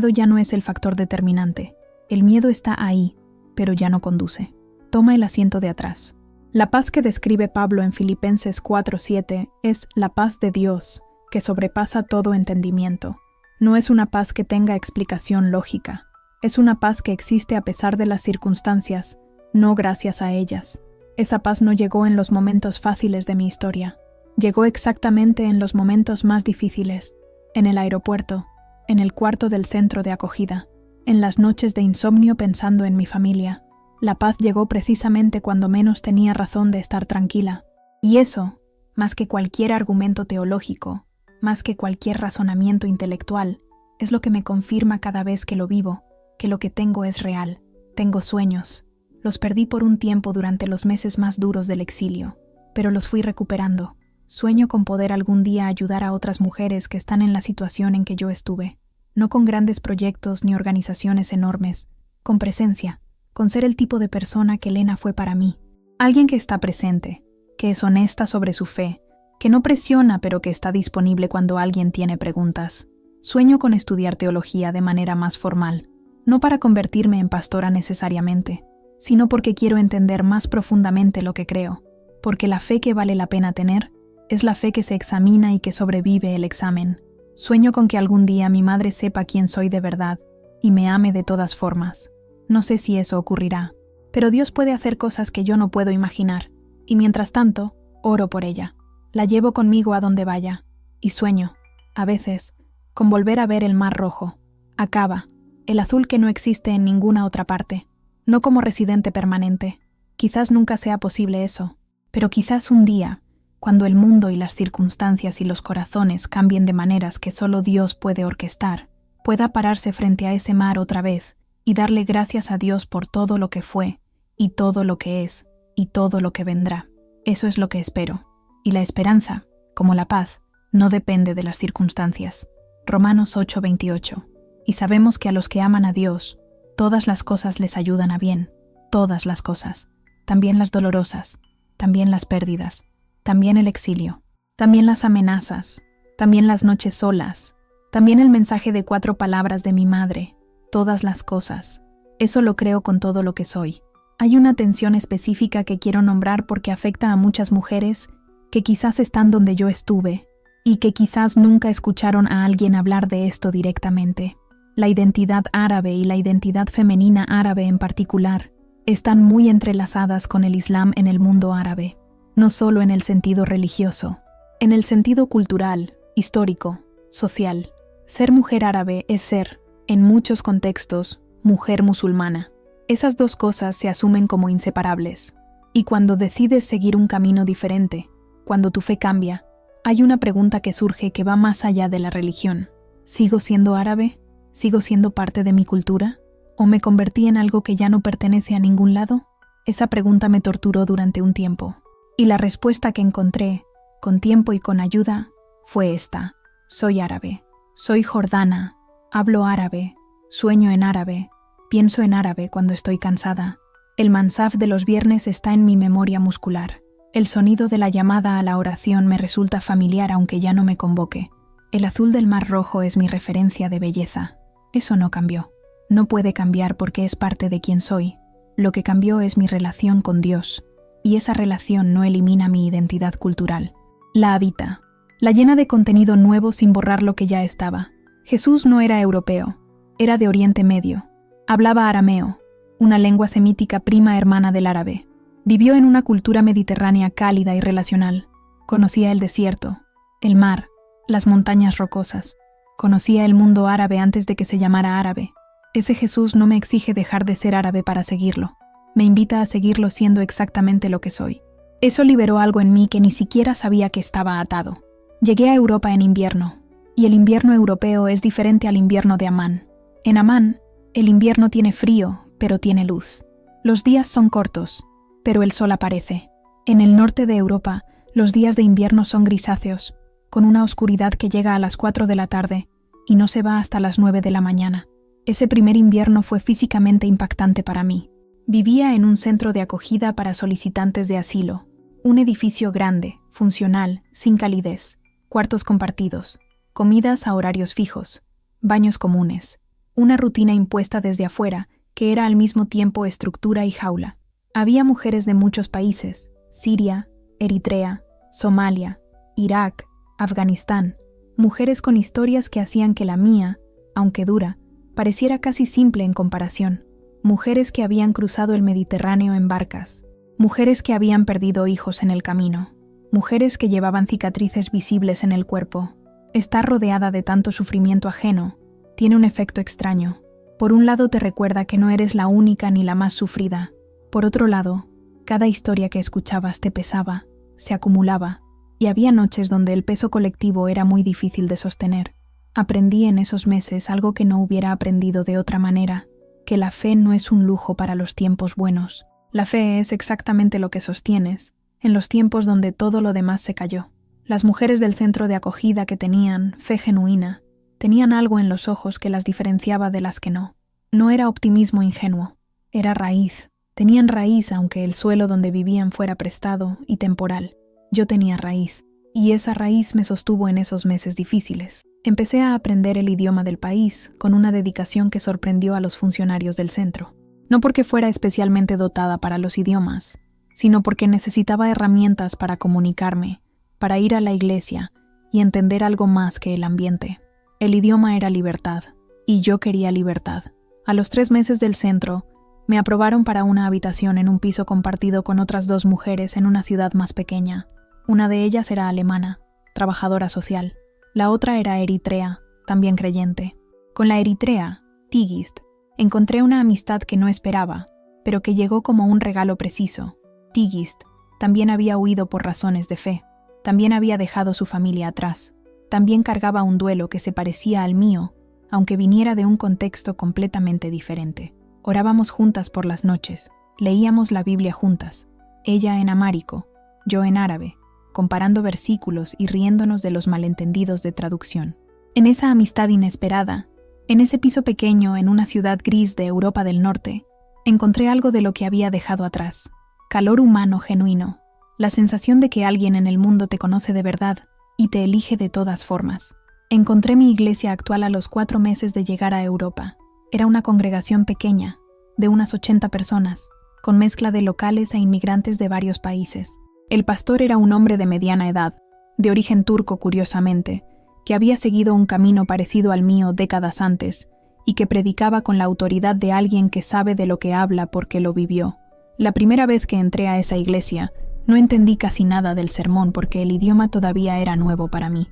ya no es el factor determinante. El miedo está ahí, pero ya no conduce. Toma el asiento de atrás. La paz que describe Pablo en Filipenses 4:7 es la paz de Dios, que sobrepasa todo entendimiento. No es una paz que tenga explicación lógica. Es una paz que existe a pesar de las circunstancias, no gracias a ellas. Esa paz no llegó en los momentos fáciles de mi historia. Llegó exactamente en los momentos más difíciles, en el aeropuerto, en el cuarto del centro de acogida, en las noches de insomnio pensando en mi familia. La paz llegó precisamente cuando menos tenía razón de estar tranquila. Y eso, más que cualquier argumento teológico, más que cualquier razonamiento intelectual, es lo que me confirma cada vez que lo vivo, que lo que tengo es real. Tengo sueños. Los perdí por un tiempo durante los meses más duros del exilio, pero los fui recuperando. Sueño con poder algún día ayudar a otras mujeres que están en la situación en que yo estuve. No con grandes proyectos ni organizaciones enormes, con presencia, con ser el tipo de persona que Elena fue para mí. Alguien que está presente, que es honesta sobre su fe, que no presiona pero que está disponible cuando alguien tiene preguntas. Sueño con estudiar teología de manera más formal, no para convertirme en pastora necesariamente, sino porque quiero entender más profundamente lo que creo, porque la fe que vale la pena tener es la fe que se examina y que sobrevive el examen. Sueño con que algún día mi madre sepa quién soy de verdad y me ame de todas formas. No sé si eso ocurrirá, pero Dios puede hacer cosas que yo no puedo imaginar, y mientras tanto, oro por ella. La llevo conmigo a donde vaya, y sueño, a veces, con volver a ver el mar rojo, Aqaba, el azul que no existe en ninguna otra parte, no como residente permanente. Quizás nunca sea posible eso, pero quizás un día, cuando el mundo y las circunstancias y los corazones cambien de maneras que solo Dios puede orquestar, pueda pararse frente a ese mar otra vez y darle gracias a Dios por todo lo que fue, y todo lo que es, y todo lo que vendrá. Eso es lo que espero. Y la esperanza, como la paz, no depende de las circunstancias. Romanos 8:28. y sabemos que a los que aman a Dios, todas las cosas les ayudan a bien, todas las cosas, también las dolorosas, también las pérdidas, también el exilio, también las amenazas, también las noches solas, también el mensaje de 4 palabras de mi madre, todas las cosas. Eso lo creo con todo lo que soy. Hay una tensión específica que quiero nombrar porque afecta a muchas mujeres que quizás están donde yo estuve y que quizás nunca escucharon a alguien hablar de esto directamente. La identidad árabe y la identidad femenina árabe en particular están muy entrelazadas con el Islam en el mundo árabe, no solo en el sentido religioso, en el sentido cultural, histórico, social. Ser mujer árabe es ser, en muchos contextos, mujer musulmana. Esas dos cosas se asumen como inseparables. Y cuando decides seguir un camino diferente, cuando tu fe cambia, hay una pregunta que surge que va más allá de la religión. ¿Sigo siendo árabe? ¿Sigo siendo parte de mi cultura? ¿O me convertí en algo que ya no pertenece a ningún lado? Esa pregunta me torturó durante un tiempo. Y la respuesta que encontré, con tiempo y con ayuda, fue esta. Soy árabe. Soy jordana. Hablo árabe. Sueño en árabe. Pienso en árabe cuando estoy cansada. El mansaf de los viernes está en mi memoria muscular. El sonido de la llamada a la oración me resulta familiar aunque ya no me convoque. El azul del Mar Rojo es mi referencia de belleza. Eso no cambió. No puede cambiar porque es parte de quien soy. Lo que cambió es mi relación con Dios. Y esa relación no elimina mi identidad cultural. La habita. La llena de contenido nuevo sin borrar lo que ya estaba. Jesús no era europeo. Era de Oriente Medio. Hablaba arameo, una lengua semítica prima hermana del árabe. Vivió en una cultura mediterránea cálida y relacional. Conocía el desierto, el mar, las montañas rocosas. Conocía el mundo árabe antes de que se llamara árabe. Ese Jesús no me exige dejar de ser árabe para seguirlo. Me invita a seguirlo siendo exactamente lo que soy. Eso liberó algo en mí que ni siquiera sabía que estaba atado. Llegué a Europa en invierno, y el invierno europeo es diferente al invierno de Amán. En Amán, el invierno tiene frío, pero tiene luz. Los días son cortos, pero el sol aparece. En el norte de Europa, los días de invierno son grisáceos, con una oscuridad que llega a las 4 de la tarde y no se va hasta las 9 de la mañana. Ese primer invierno fue físicamente impactante para mí. Vivía en un centro de acogida para solicitantes de asilo, un edificio grande, funcional, sin calidez, cuartos compartidos, comidas a horarios fijos, baños comunes, una rutina impuesta desde afuera que era al mismo tiempo estructura y jaula. Había mujeres de muchos países: Siria, Eritrea, Somalia, Irak, Afganistán, mujeres con historias que hacían que la mía, aunque dura, pareciera casi simple en comparación. Mujeres que habían cruzado el Mediterráneo en barcas, mujeres que habían perdido hijos en el camino, mujeres que llevaban cicatrices visibles en el cuerpo. Estar rodeada de tanto sufrimiento ajeno tiene un efecto extraño. Por un lado te recuerda que no eres la única ni la más sufrida. Por otro lado, cada historia que escuchabas te pesaba, se acumulaba, y había noches donde el peso colectivo era muy difícil de sostener. Aprendí en esos meses algo que no hubiera aprendido de otra manera, que la fe no es un lujo para los tiempos buenos. La fe es exactamente lo que sostienes, en los tiempos donde todo lo demás se cayó. Las mujeres del centro de acogida que tenían fe genuina, tenían algo en los ojos que las diferenciaba de las que no. No era optimismo ingenuo, era raíz. Tenían raíz aunque el suelo donde vivían fuera prestado y temporal. Yo tenía raíz, y esa raíz me sostuvo en esos meses difíciles. Empecé a aprender el idioma del país con una dedicación que sorprendió a los funcionarios del centro. No porque fuera especialmente dotada para los idiomas, sino porque necesitaba herramientas para comunicarme, para ir a la iglesia y entender algo más que el ambiente. El idioma era libertad, y yo quería libertad. A los 3 meses del centro, me aprobaron para una habitación en un piso compartido con otras 2 mujeres en una ciudad más pequeña. Una de ellas era alemana, trabajadora social. La otra era eritrea, también creyente. Con la eritrea, Tigist, encontré una amistad que no esperaba, pero que llegó como un regalo preciso. Tigist también había huido por razones de fe. También había dejado su familia atrás. También cargaba un duelo que se parecía al mío, aunque viniera de un contexto completamente diferente. Orábamos juntas por las noches, leíamos la Biblia juntas, ella en amárico, yo en árabe, comparando versículos y riéndonos de los malentendidos de traducción. En esa amistad inesperada, En ese piso pequeño, en una ciudad gris de Europa del Norte, encontré algo de lo que había dejado atrás. Calor humano genuino, la sensación de que alguien en el mundo te conoce de verdad y te elige de todas formas. Encontré mi iglesia actual a los 4 meses de llegar a Europa. Era una congregación pequeña, de unas 80 personas, con mezcla de locales e inmigrantes de varios países. El pastor era un hombre de mediana edad, de origen turco curiosamente, que había seguido un camino parecido al mío décadas antes, y que predicaba con la autoridad de alguien que sabe de lo que habla porque lo vivió. La primera vez que entré a esa iglesia, no entendí casi nada del sermón porque el idioma todavía era nuevo para mí.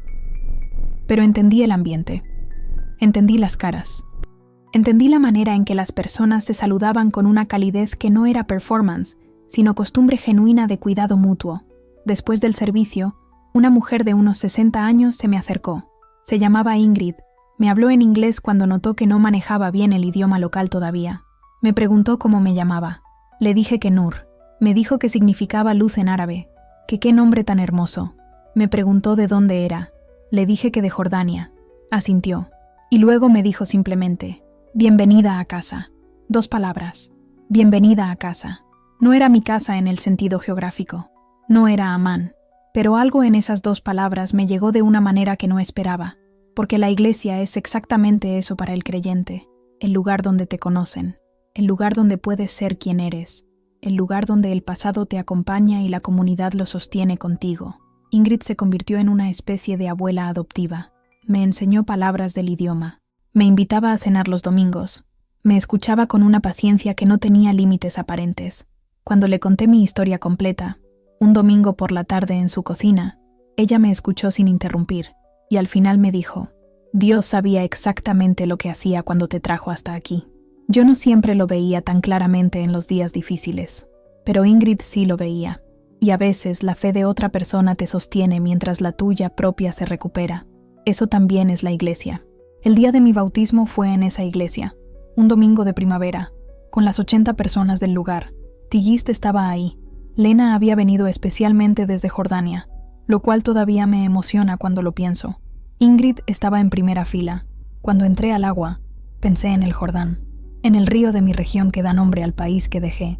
Pero entendí el ambiente. Entendí las caras. Entendí la manera en que las personas se saludaban con una calidez que no era performance, sino costumbre genuina de cuidado mutuo. Después del servicio, una mujer de unos 60 años se me acercó. Se llamaba Ingrid. Me habló en inglés cuando notó que no manejaba bien el idioma local todavía. Me preguntó cómo me llamaba. Le dije que Nur. Me dijo que significaba luz en árabe. Que qué nombre tan hermoso. Me preguntó de dónde era. Le dije que de Jordania. Asintió. Y luego me dijo simplemente: bienvenida a casa. 2 palabras. Bienvenida a casa. No era mi casa en el sentido geográfico. No era Amán. Pero algo en esas 2 palabras me llegó de una manera que no esperaba, porque la iglesia es exactamente eso para el creyente, el lugar donde te conocen, el lugar donde puedes ser quien eres, el lugar donde el pasado te acompaña y la comunidad lo sostiene contigo. Ingrid se convirtió en una especie de abuela adoptiva. Me enseñó palabras del idioma. Me invitaba a cenar los domingos. Me escuchaba con una paciencia que no tenía límites aparentes. Cuando le conté mi historia completa, un domingo por la tarde en su cocina, ella me escuchó sin interrumpir, y al final me dijo: Dios sabía exactamente lo que hacía cuando te trajo hasta aquí. Yo no siempre lo veía tan claramente en los días difíciles, pero Ingrid sí lo veía, y a veces la fe de otra persona te sostiene mientras la tuya propia se recupera. Eso también es la iglesia. El día de mi bautismo fue en esa iglesia, un domingo de primavera, con las 80 personas del lugar. Tigist estaba ahí. Lena había venido especialmente desde Jordania, lo cual todavía me emociona cuando lo pienso. Ingrid estaba en primera fila. Cuando entré al agua, pensé en el Jordán, en el río de mi región que da nombre al país que dejé.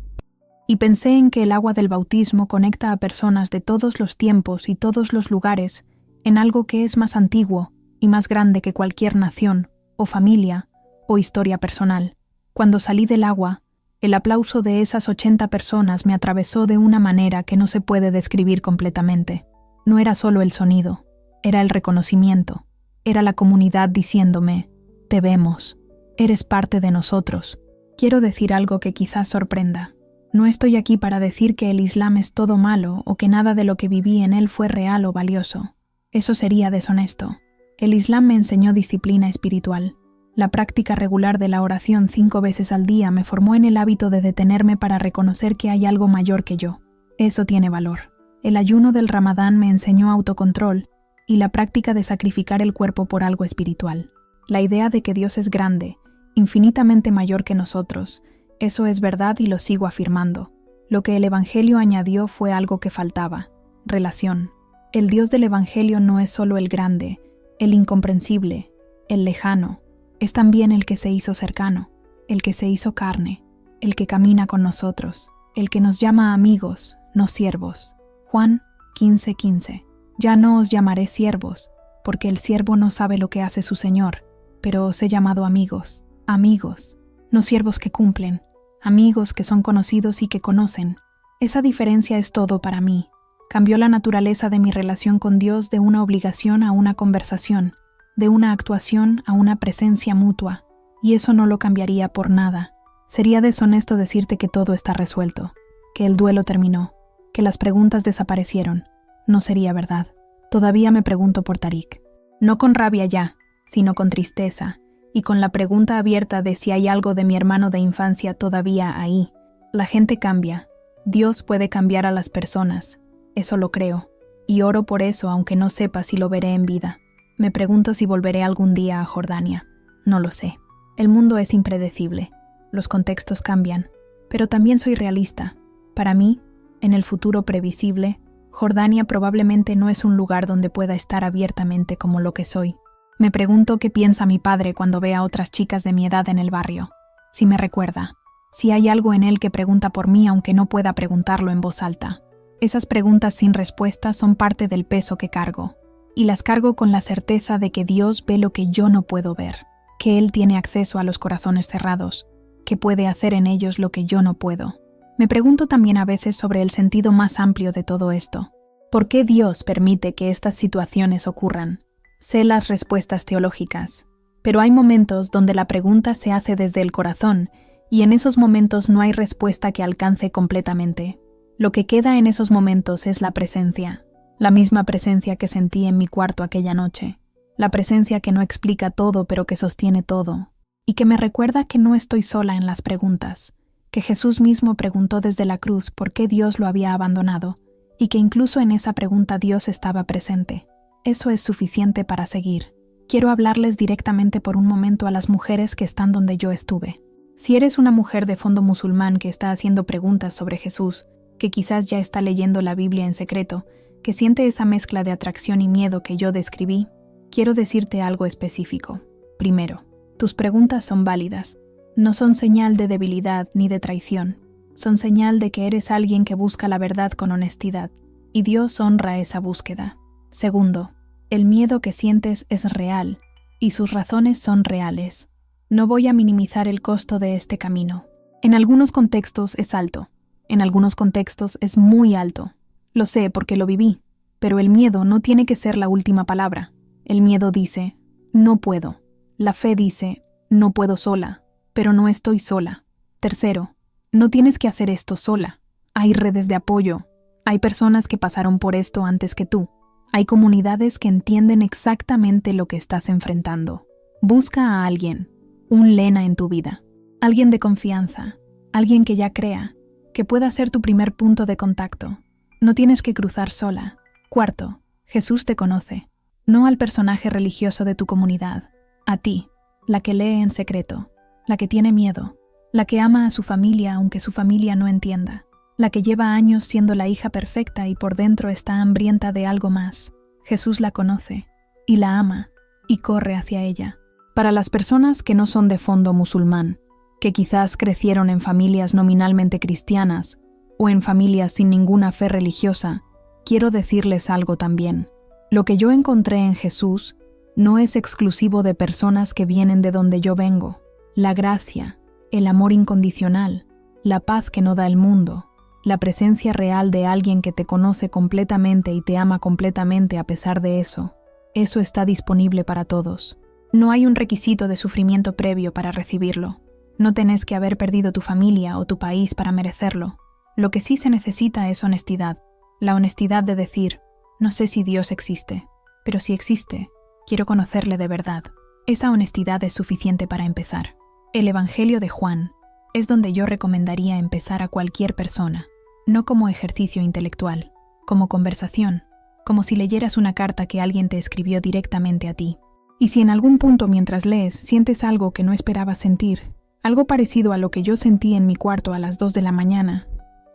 Y pensé en que el agua del bautismo conecta a personas de todos los tiempos y todos los lugares en algo que es más antiguo y más grande que cualquier nación, o familia, o historia personal. Cuando salí del agua, el aplauso de esas 80 personas me atravesó de una manera que no se puede describir completamente. No era solo el sonido, era el reconocimiento, era la comunidad diciéndome: te vemos, eres parte de nosotros. Quiero decir algo que quizás sorprenda. No estoy aquí para decir que el Islam es todo malo o que nada de lo que viví en él fue real o valioso. Eso sería deshonesto. El Islam me enseñó disciplina espiritual. La práctica regular de la oración 5 veces al día me formó en el hábito de detenerme para reconocer que hay algo mayor que yo. Eso tiene valor. El ayuno del Ramadán me enseñó autocontrol y la práctica de sacrificar el cuerpo por algo espiritual. La idea de que Dios es grande, infinitamente mayor que nosotros, eso es verdad y lo sigo afirmando. Lo que el Evangelio añadió fue algo que faltaba: relación. El Dios del Evangelio no es solo el grande, el incomprensible, el lejano. Es también el que se hizo cercano, el que se hizo carne, el que camina con nosotros, el que nos llama amigos, no siervos. Juan 15:15. Ya no os llamaré siervos, porque el siervo no sabe lo que hace su señor, pero os he llamado amigos, amigos, no siervos que cumplen, amigos que son conocidos y que conocen. Esa diferencia es todo para mí. Cambió la naturaleza de mi relación con Dios de una obligación a una conversación, de una actuación a una presencia mutua, y eso no lo cambiaría por nada. Sería deshonesto decirte que todo está resuelto, que el duelo terminó, que las preguntas desaparecieron. No sería verdad. Todavía me pregunto por Tariq. No con rabia ya, sino con tristeza, y con la pregunta abierta de si hay algo de mi hermano de infancia todavía ahí. La gente cambia. Dios puede cambiar a las personas. Eso lo creo, y oro por eso aunque no sepa si lo veré en vida. Me pregunto si volveré algún día a Jordania. No lo sé. El mundo es impredecible. Los contextos cambian. Pero también soy realista. Para mí, en el futuro previsible, Jordania probablemente no es un lugar donde pueda estar abiertamente como lo que soy. Me pregunto qué piensa mi padre cuando ve a otras chicas de mi edad en el barrio. Si me recuerda. Si hay algo en él que pregunta por mí aunque no pueda preguntarlo en voz alta. Esas preguntas sin respuesta son parte del peso que cargo. Y las cargo con la certeza de que Dios ve lo que yo no puedo ver. Que Él tiene acceso a los corazones cerrados. Que puede hacer en ellos lo que yo no puedo. Me pregunto también a veces sobre el sentido más amplio de todo esto. ¿Por qué Dios permite que estas situaciones ocurran? Sé las respuestas teológicas. Pero hay momentos donde la pregunta se hace desde el corazón y en esos momentos no hay respuesta que alcance completamente. Lo que queda en esos momentos es la presencia. La misma presencia que sentí en mi cuarto aquella noche. La presencia que no explica todo pero que sostiene todo. Y que me recuerda que no estoy sola en las preguntas. Que Jesús mismo preguntó desde la cruz por qué Dios lo había abandonado. Y que incluso en esa pregunta Dios estaba presente. Eso es suficiente para seguir. Quiero hablarles directamente por un momento a las mujeres que están donde yo estuve. Si eres una mujer de fondo musulmán que está haciendo preguntas sobre Jesús, que quizás ya está leyendo la Biblia en secreto, que siente esa mezcla de atracción y miedo que yo describí, quiero decirte algo específico. Primero, tus preguntas son válidas. No son señal de debilidad ni de traición. Son señal de que eres alguien que busca la verdad con honestidad, y Dios honra esa búsqueda. Segundo, el miedo que sientes es real, y sus razones son reales. No voy a minimizar el costo de este camino. En algunos contextos es alto. En algunos contextos es muy alto. Lo sé porque lo viví. Pero el miedo no tiene que ser la última palabra. El miedo dice, no puedo. La fe dice, no puedo sola, pero no estoy sola. Tercero, no tienes que hacer esto sola. Hay redes de apoyo. Hay personas que pasaron por esto antes que tú. Hay comunidades que entienden exactamente lo que estás enfrentando. Busca a alguien, un Lena en tu vida. Alguien de confianza, alguien que ya crea, que pueda ser tu primer punto de contacto. No tienes que cruzar sola. Cuarto, Jesús te conoce. No al personaje religioso de tu comunidad. A ti, la que lee en secreto, la que tiene miedo, la que ama a su familia aunque su familia no entienda, la que lleva años siendo la hija perfecta y por dentro está hambrienta de algo más. Jesús la conoce, y la ama, y corre hacia ella. Para las personas que no son de fondo musulmán, que quizás crecieron en familias nominalmente cristianas o en familias sin ninguna fe religiosa, quiero decirles algo también. Lo que yo encontré en Jesús no es exclusivo de personas que vienen de donde yo vengo. La gracia, el amor incondicional, la paz que no da el mundo, la presencia real de alguien que te conoce completamente y te ama completamente a pesar de eso está disponible para todos. No hay un requisito de sufrimiento previo para recibirlo. No tenés que haber perdido tu familia o tu país para merecerlo. Lo que sí se necesita es honestidad. La honestidad de decir, no sé si Dios existe, pero si existe, quiero conocerle de verdad. Esa honestidad es suficiente para empezar. El Evangelio de Juan es donde yo recomendaría empezar a cualquier persona, no como ejercicio intelectual, como conversación, como si leyeras una carta que alguien te escribió directamente a ti. Y si en algún punto mientras lees sientes algo que no esperabas sentir, algo parecido a lo que yo sentí en mi cuarto a las 2 de la mañana,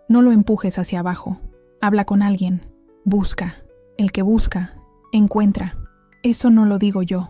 no lo empujes hacia abajo. Habla con alguien. Busca. El que busca, encuentra. Eso no lo digo yo,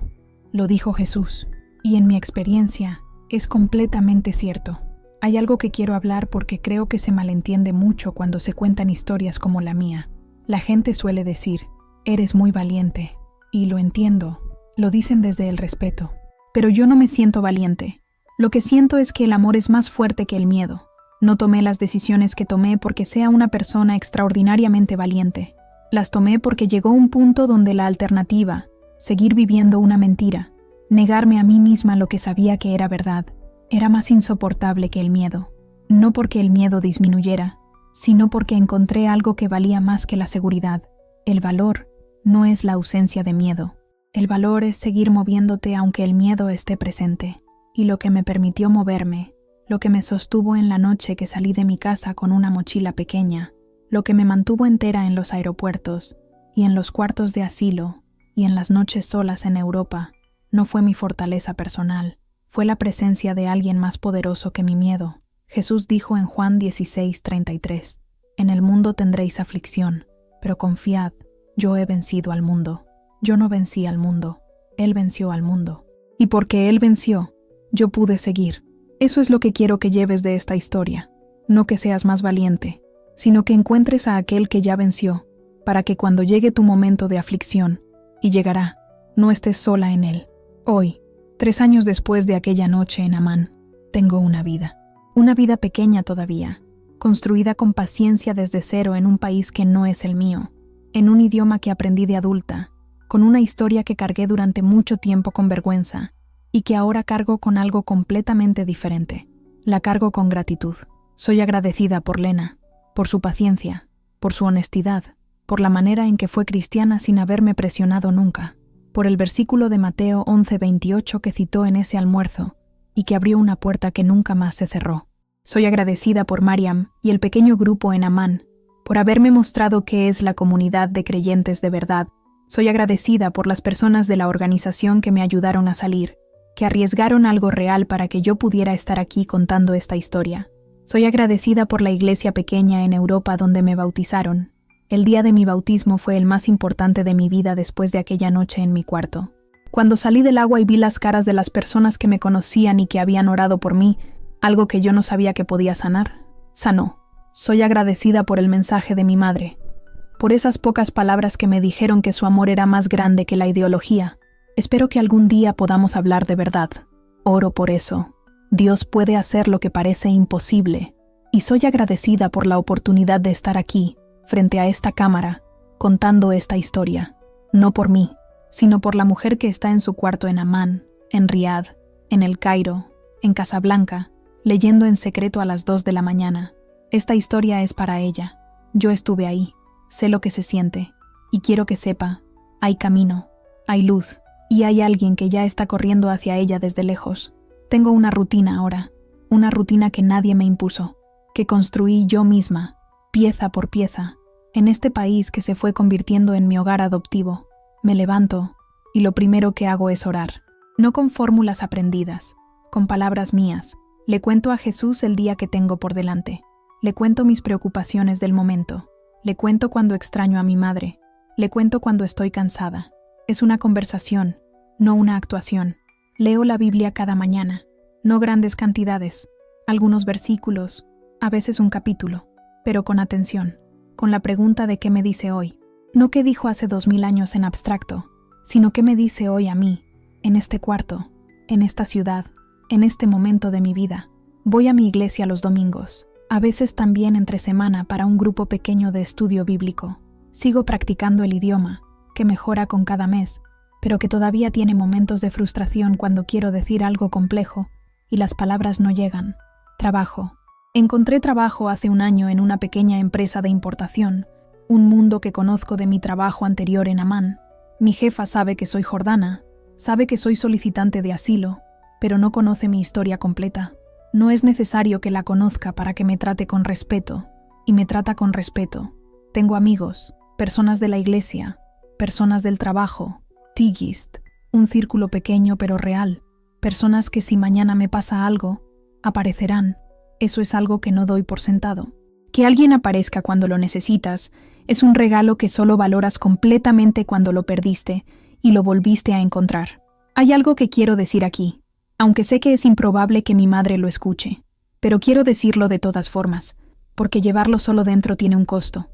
lo dijo Jesús. Y en mi experiencia, es completamente cierto. Hay algo que quiero hablar porque creo que se malentiende mucho cuando se cuentan historias como la mía. La gente suele decir, eres muy valiente. Y lo entiendo. Lo dicen desde el respeto. Pero yo no me siento valiente. Lo que siento es que el amor es más fuerte que el miedo. No tomé las decisiones que tomé porque sea una persona extraordinariamente valiente. Las tomé porque llegó un punto donde la alternativa, seguir viviendo una mentira, negarme a mí misma lo que sabía que era verdad, era más insoportable que el miedo. No porque el miedo disminuyera, sino porque encontré algo que valía más que la seguridad. El valor no es la ausencia de miedo. El valor es seguir moviéndote aunque el miedo esté presente. Y lo que me permitió moverme, lo que me sostuvo en la noche que salí de mi casa con una mochila pequeña, lo que me mantuvo entera en los aeropuertos y en los cuartos de asilo y en las noches solas en Europa, no fue mi fortaleza personal, fue la presencia de alguien más poderoso que mi miedo. Jesús dijo en Juan 16:33, en el mundo tendréis aflicción, pero confiad, yo he vencido al mundo. Yo no vencí al mundo. Él venció al mundo. Y porque Él venció, yo pude seguir. Eso es lo que quiero que lleves de esta historia. No que seas más valiente, sino que encuentres a aquel que ya venció, para que cuando llegue tu momento de aflicción, y llegará, no estés sola en él. Hoy, 3 años después de aquella noche en Amán, tengo una vida pequeña todavía, construida con paciencia desde cero en un país que no es el mío, en un idioma que aprendí de adulta, con una historia que cargué durante mucho tiempo con vergüenza, y que ahora cargo con algo completamente diferente. La cargo con gratitud. Soy agradecida por Lena, por su paciencia, por su honestidad, por la manera en que fue cristiana sin haberme presionado nunca, por el versículo de Mateo 11:28 que citó en ese almuerzo y que abrió una puerta que nunca más se cerró. Soy agradecida por Mariam y el pequeño grupo en Amán, por haberme mostrado qué es la comunidad de creyentes de verdad. Soy agradecida por las personas de la organización que me ayudaron a salir, que arriesgaron algo real para que yo pudiera estar aquí contando esta historia. Soy agradecida por la iglesia pequeña en Europa donde me bautizaron. El día de mi bautismo fue el más importante de mi vida después de aquella noche en mi cuarto. Cuando salí del agua y vi las caras de las personas que me conocían y que habían orado por mí, algo que yo no sabía que podía sanar, sanó. Soy agradecida por el mensaje de mi madre, por esas pocas palabras que me dijeron que su amor era más grande que la ideología. Espero que algún día podamos hablar de verdad. Oro por eso. Dios puede hacer lo que parece imposible, y soy agradecida por la oportunidad de estar aquí, frente a esta cámara, contando esta historia. No por mí, sino por la mujer que está en su cuarto en Amán, en Riad, en El Cairo, en Casablanca, leyendo en secreto a las 2 de la mañana. Esta historia es para ella. Yo estuve ahí, sé lo que se siente, y quiero que sepa, hay camino, hay luz, y hay alguien que ya está corriendo hacia ella desde lejos. Tengo una rutina ahora, una rutina que nadie me impuso, que construí yo misma, pieza por pieza, en este país que se fue convirtiendo en mi hogar adoptivo. Me levanto, y lo primero que hago es orar. No con fórmulas aprendidas, con palabras mías. Le cuento a Jesús el día que tengo por delante. Le cuento mis preocupaciones del momento. Le cuento cuando extraño a mi madre. Le cuento cuando estoy cansada. Es una conversación, no una actuación. Leo la Biblia cada mañana, no grandes cantidades, algunos versículos, a veces un capítulo, pero con atención, con la pregunta de qué me dice hoy. No qué dijo hace 2000 años en abstracto, sino qué me dice hoy a mí, en este cuarto, en esta ciudad, en este momento de mi vida. Voy a mi iglesia los domingos, a veces también entre semana para un grupo pequeño de estudio bíblico. Sigo practicando el idioma, que mejora con cada mes, pero que todavía tiene momentos de frustración cuando quiero decir algo complejo y las palabras no llegan. Trabajo. Encontré trabajo hace un año en una pequeña empresa de importación, un mundo que conozco de mi trabajo anterior en Amán. Mi jefa sabe que soy jordana, sabe que soy solicitante de asilo, pero no conoce mi historia completa. No es necesario que la conozca para que me trate con respeto, y me trata con respeto. Tengo amigos, personas de la iglesia, personas del trabajo, Tigist, un círculo pequeño pero real, personas que si mañana me pasa algo, aparecerán. Eso es algo que no doy por sentado. Que alguien aparezca cuando lo necesitas es un regalo que solo valoras completamente cuando lo perdiste y lo volviste a encontrar. Hay algo que quiero decir aquí, aunque sé que es improbable que mi madre lo escuche, pero quiero decirlo de todas formas, porque llevarlo solo dentro tiene un costo.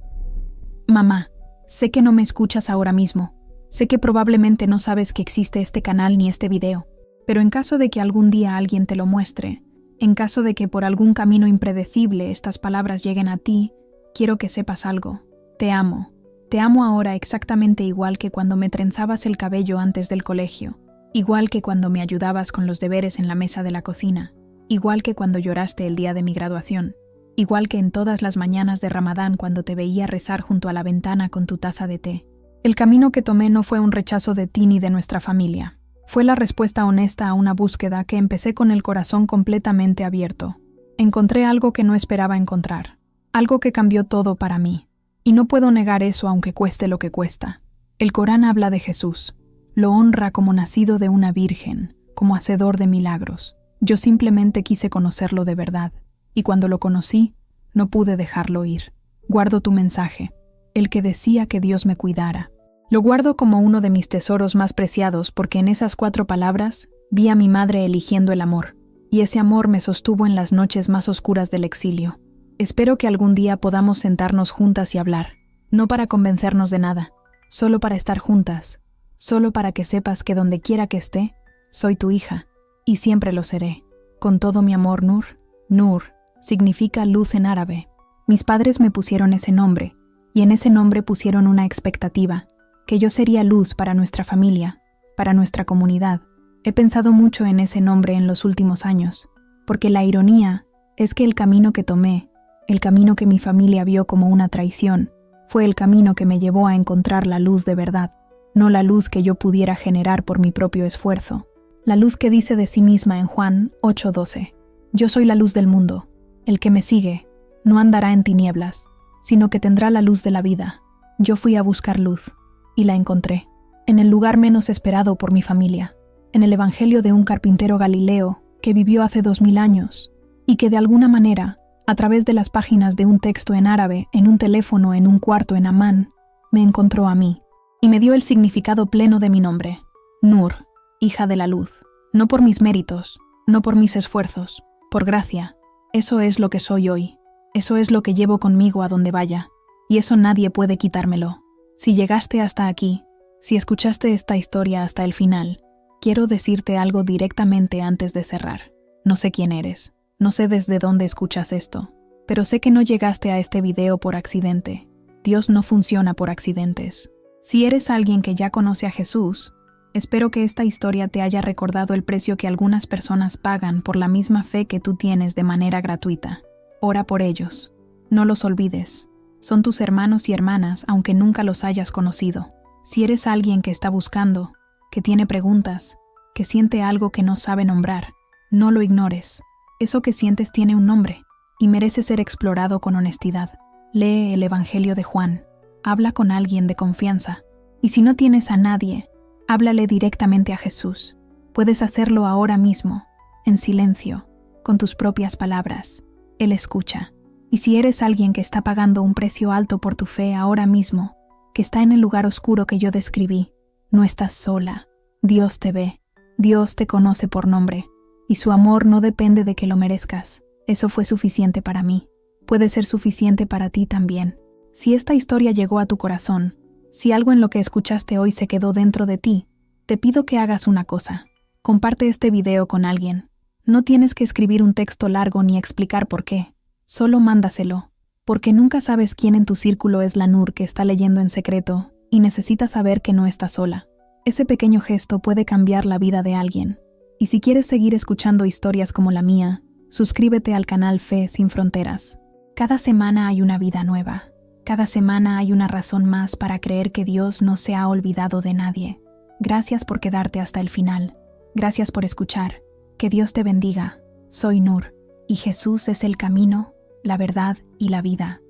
Mamá, sé que no me escuchas ahora mismo. Sé que probablemente no sabes que existe este canal ni este video, pero en caso de que algún día alguien te lo muestre, en caso de que por algún camino impredecible estas palabras lleguen a ti, quiero que sepas algo. Te amo. Te amo ahora exactamente igual que cuando me trenzabas el cabello antes del colegio, igual que cuando me ayudabas con los deberes en la mesa de la cocina, igual que cuando lloraste el día de mi graduación, igual que en todas las mañanas de Ramadán cuando te veía rezar junto a la ventana con tu taza de té. El camino que tomé no fue un rechazo de ti ni de nuestra familia. Fue la respuesta honesta a una búsqueda que empecé con el corazón completamente abierto. Encontré algo que no esperaba encontrar, algo que cambió todo para mí. Y no puedo negar eso aunque cueste lo que cuesta. El Corán habla de Jesús. Lo honra como nacido de una virgen, como hacedor de milagros. Yo simplemente quise conocerlo de verdad, y cuando lo conocí, no pude dejarlo ir. Guardo tu mensaje, el que decía que Dios me cuidara. Lo guardo como uno de mis tesoros más preciados porque en esas 4 palabras vi a mi madre eligiendo el amor, y ese amor me sostuvo en las noches más oscuras del exilio. Espero que algún día podamos sentarnos juntas y hablar, no para convencernos de nada, solo para estar juntas, solo para que sepas que donde quiera que esté, soy tu hija, y siempre lo seré. Con todo mi amor, Nur. Nur significa luz en árabe. Mis padres me pusieron ese nombre, y en ese nombre pusieron una expectativa, que yo sería luz para nuestra familia, para nuestra comunidad. He pensado mucho en ese nombre en los últimos años, porque la ironía es que el camino que tomé, el camino que mi familia vio como una traición, fue el camino que me llevó a encontrar la luz de verdad, no la luz que yo pudiera generar por mi propio esfuerzo. La luz que dice de sí misma en Juan 8:12, yo soy la luz del mundo, el que me sigue no andará en tinieblas, sino que tendrá la luz de la vida. Yo fui a buscar luz, y la encontré, en el lugar menos esperado por mi familia, en el evangelio de un carpintero galileo que vivió hace 2000 años, y que de alguna manera, a través de las páginas de un texto en árabe, en un teléfono, en un cuarto en Amán, me encontró a mí, y me dio el significado pleno de mi nombre, Nur, hija de la luz, no por mis méritos, no por mis esfuerzos, por gracia. Eso es lo que soy hoy, eso es lo que llevo conmigo a donde vaya, y eso nadie puede quitármelo. Si llegaste hasta aquí, si escuchaste esta historia hasta el final, quiero decirte algo directamente antes de cerrar. No sé quién eres, no sé desde dónde escuchas esto, pero sé que no llegaste a este video por accidente. Dios no funciona por accidentes. Si eres alguien que ya conoce a Jesús, espero que esta historia te haya recordado el precio que algunas personas pagan por la misma fe que tú tienes de manera gratuita. Ora por ellos. No los olvides. Son tus hermanos y hermanas aunque nunca los hayas conocido. Si eres alguien que está buscando, que tiene preguntas, que siente algo que no sabe nombrar, no lo ignores. Eso que sientes tiene un nombre y merece ser explorado con honestidad. Lee el Evangelio de Juan. Habla con alguien de confianza. Y si no tienes a nadie, háblale directamente a Jesús. Puedes hacerlo ahora mismo, en silencio, con tus propias palabras. Él escucha. Y si eres alguien que está pagando un precio alto por tu fe ahora mismo, que está en el lugar oscuro que yo describí, no estás sola. Dios te ve. Dios te conoce por nombre. Y su amor no depende de que lo merezcas. Eso fue suficiente para mí. Puede ser suficiente para ti también. Si esta historia llegó a tu corazón, si algo en lo que escuchaste hoy se quedó dentro de ti, te pido que hagas una cosa. Comparte este video con alguien. No tienes que escribir un texto largo ni explicar por qué. Solo mándaselo, porque nunca sabes quién en tu círculo es la Nur que está leyendo en secreto y necesita saber que no está sola. Ese pequeño gesto puede cambiar la vida de alguien. Y si quieres seguir escuchando historias como la mía, suscríbete al canal Fe Sin Fronteras. Cada semana hay una vida nueva. Cada semana hay una razón más para creer que Dios no se ha olvidado de nadie. Gracias por quedarte hasta el final. Gracias por escuchar. Que Dios te bendiga. Soy Nur, y Jesús es el camino, la verdad y la vida.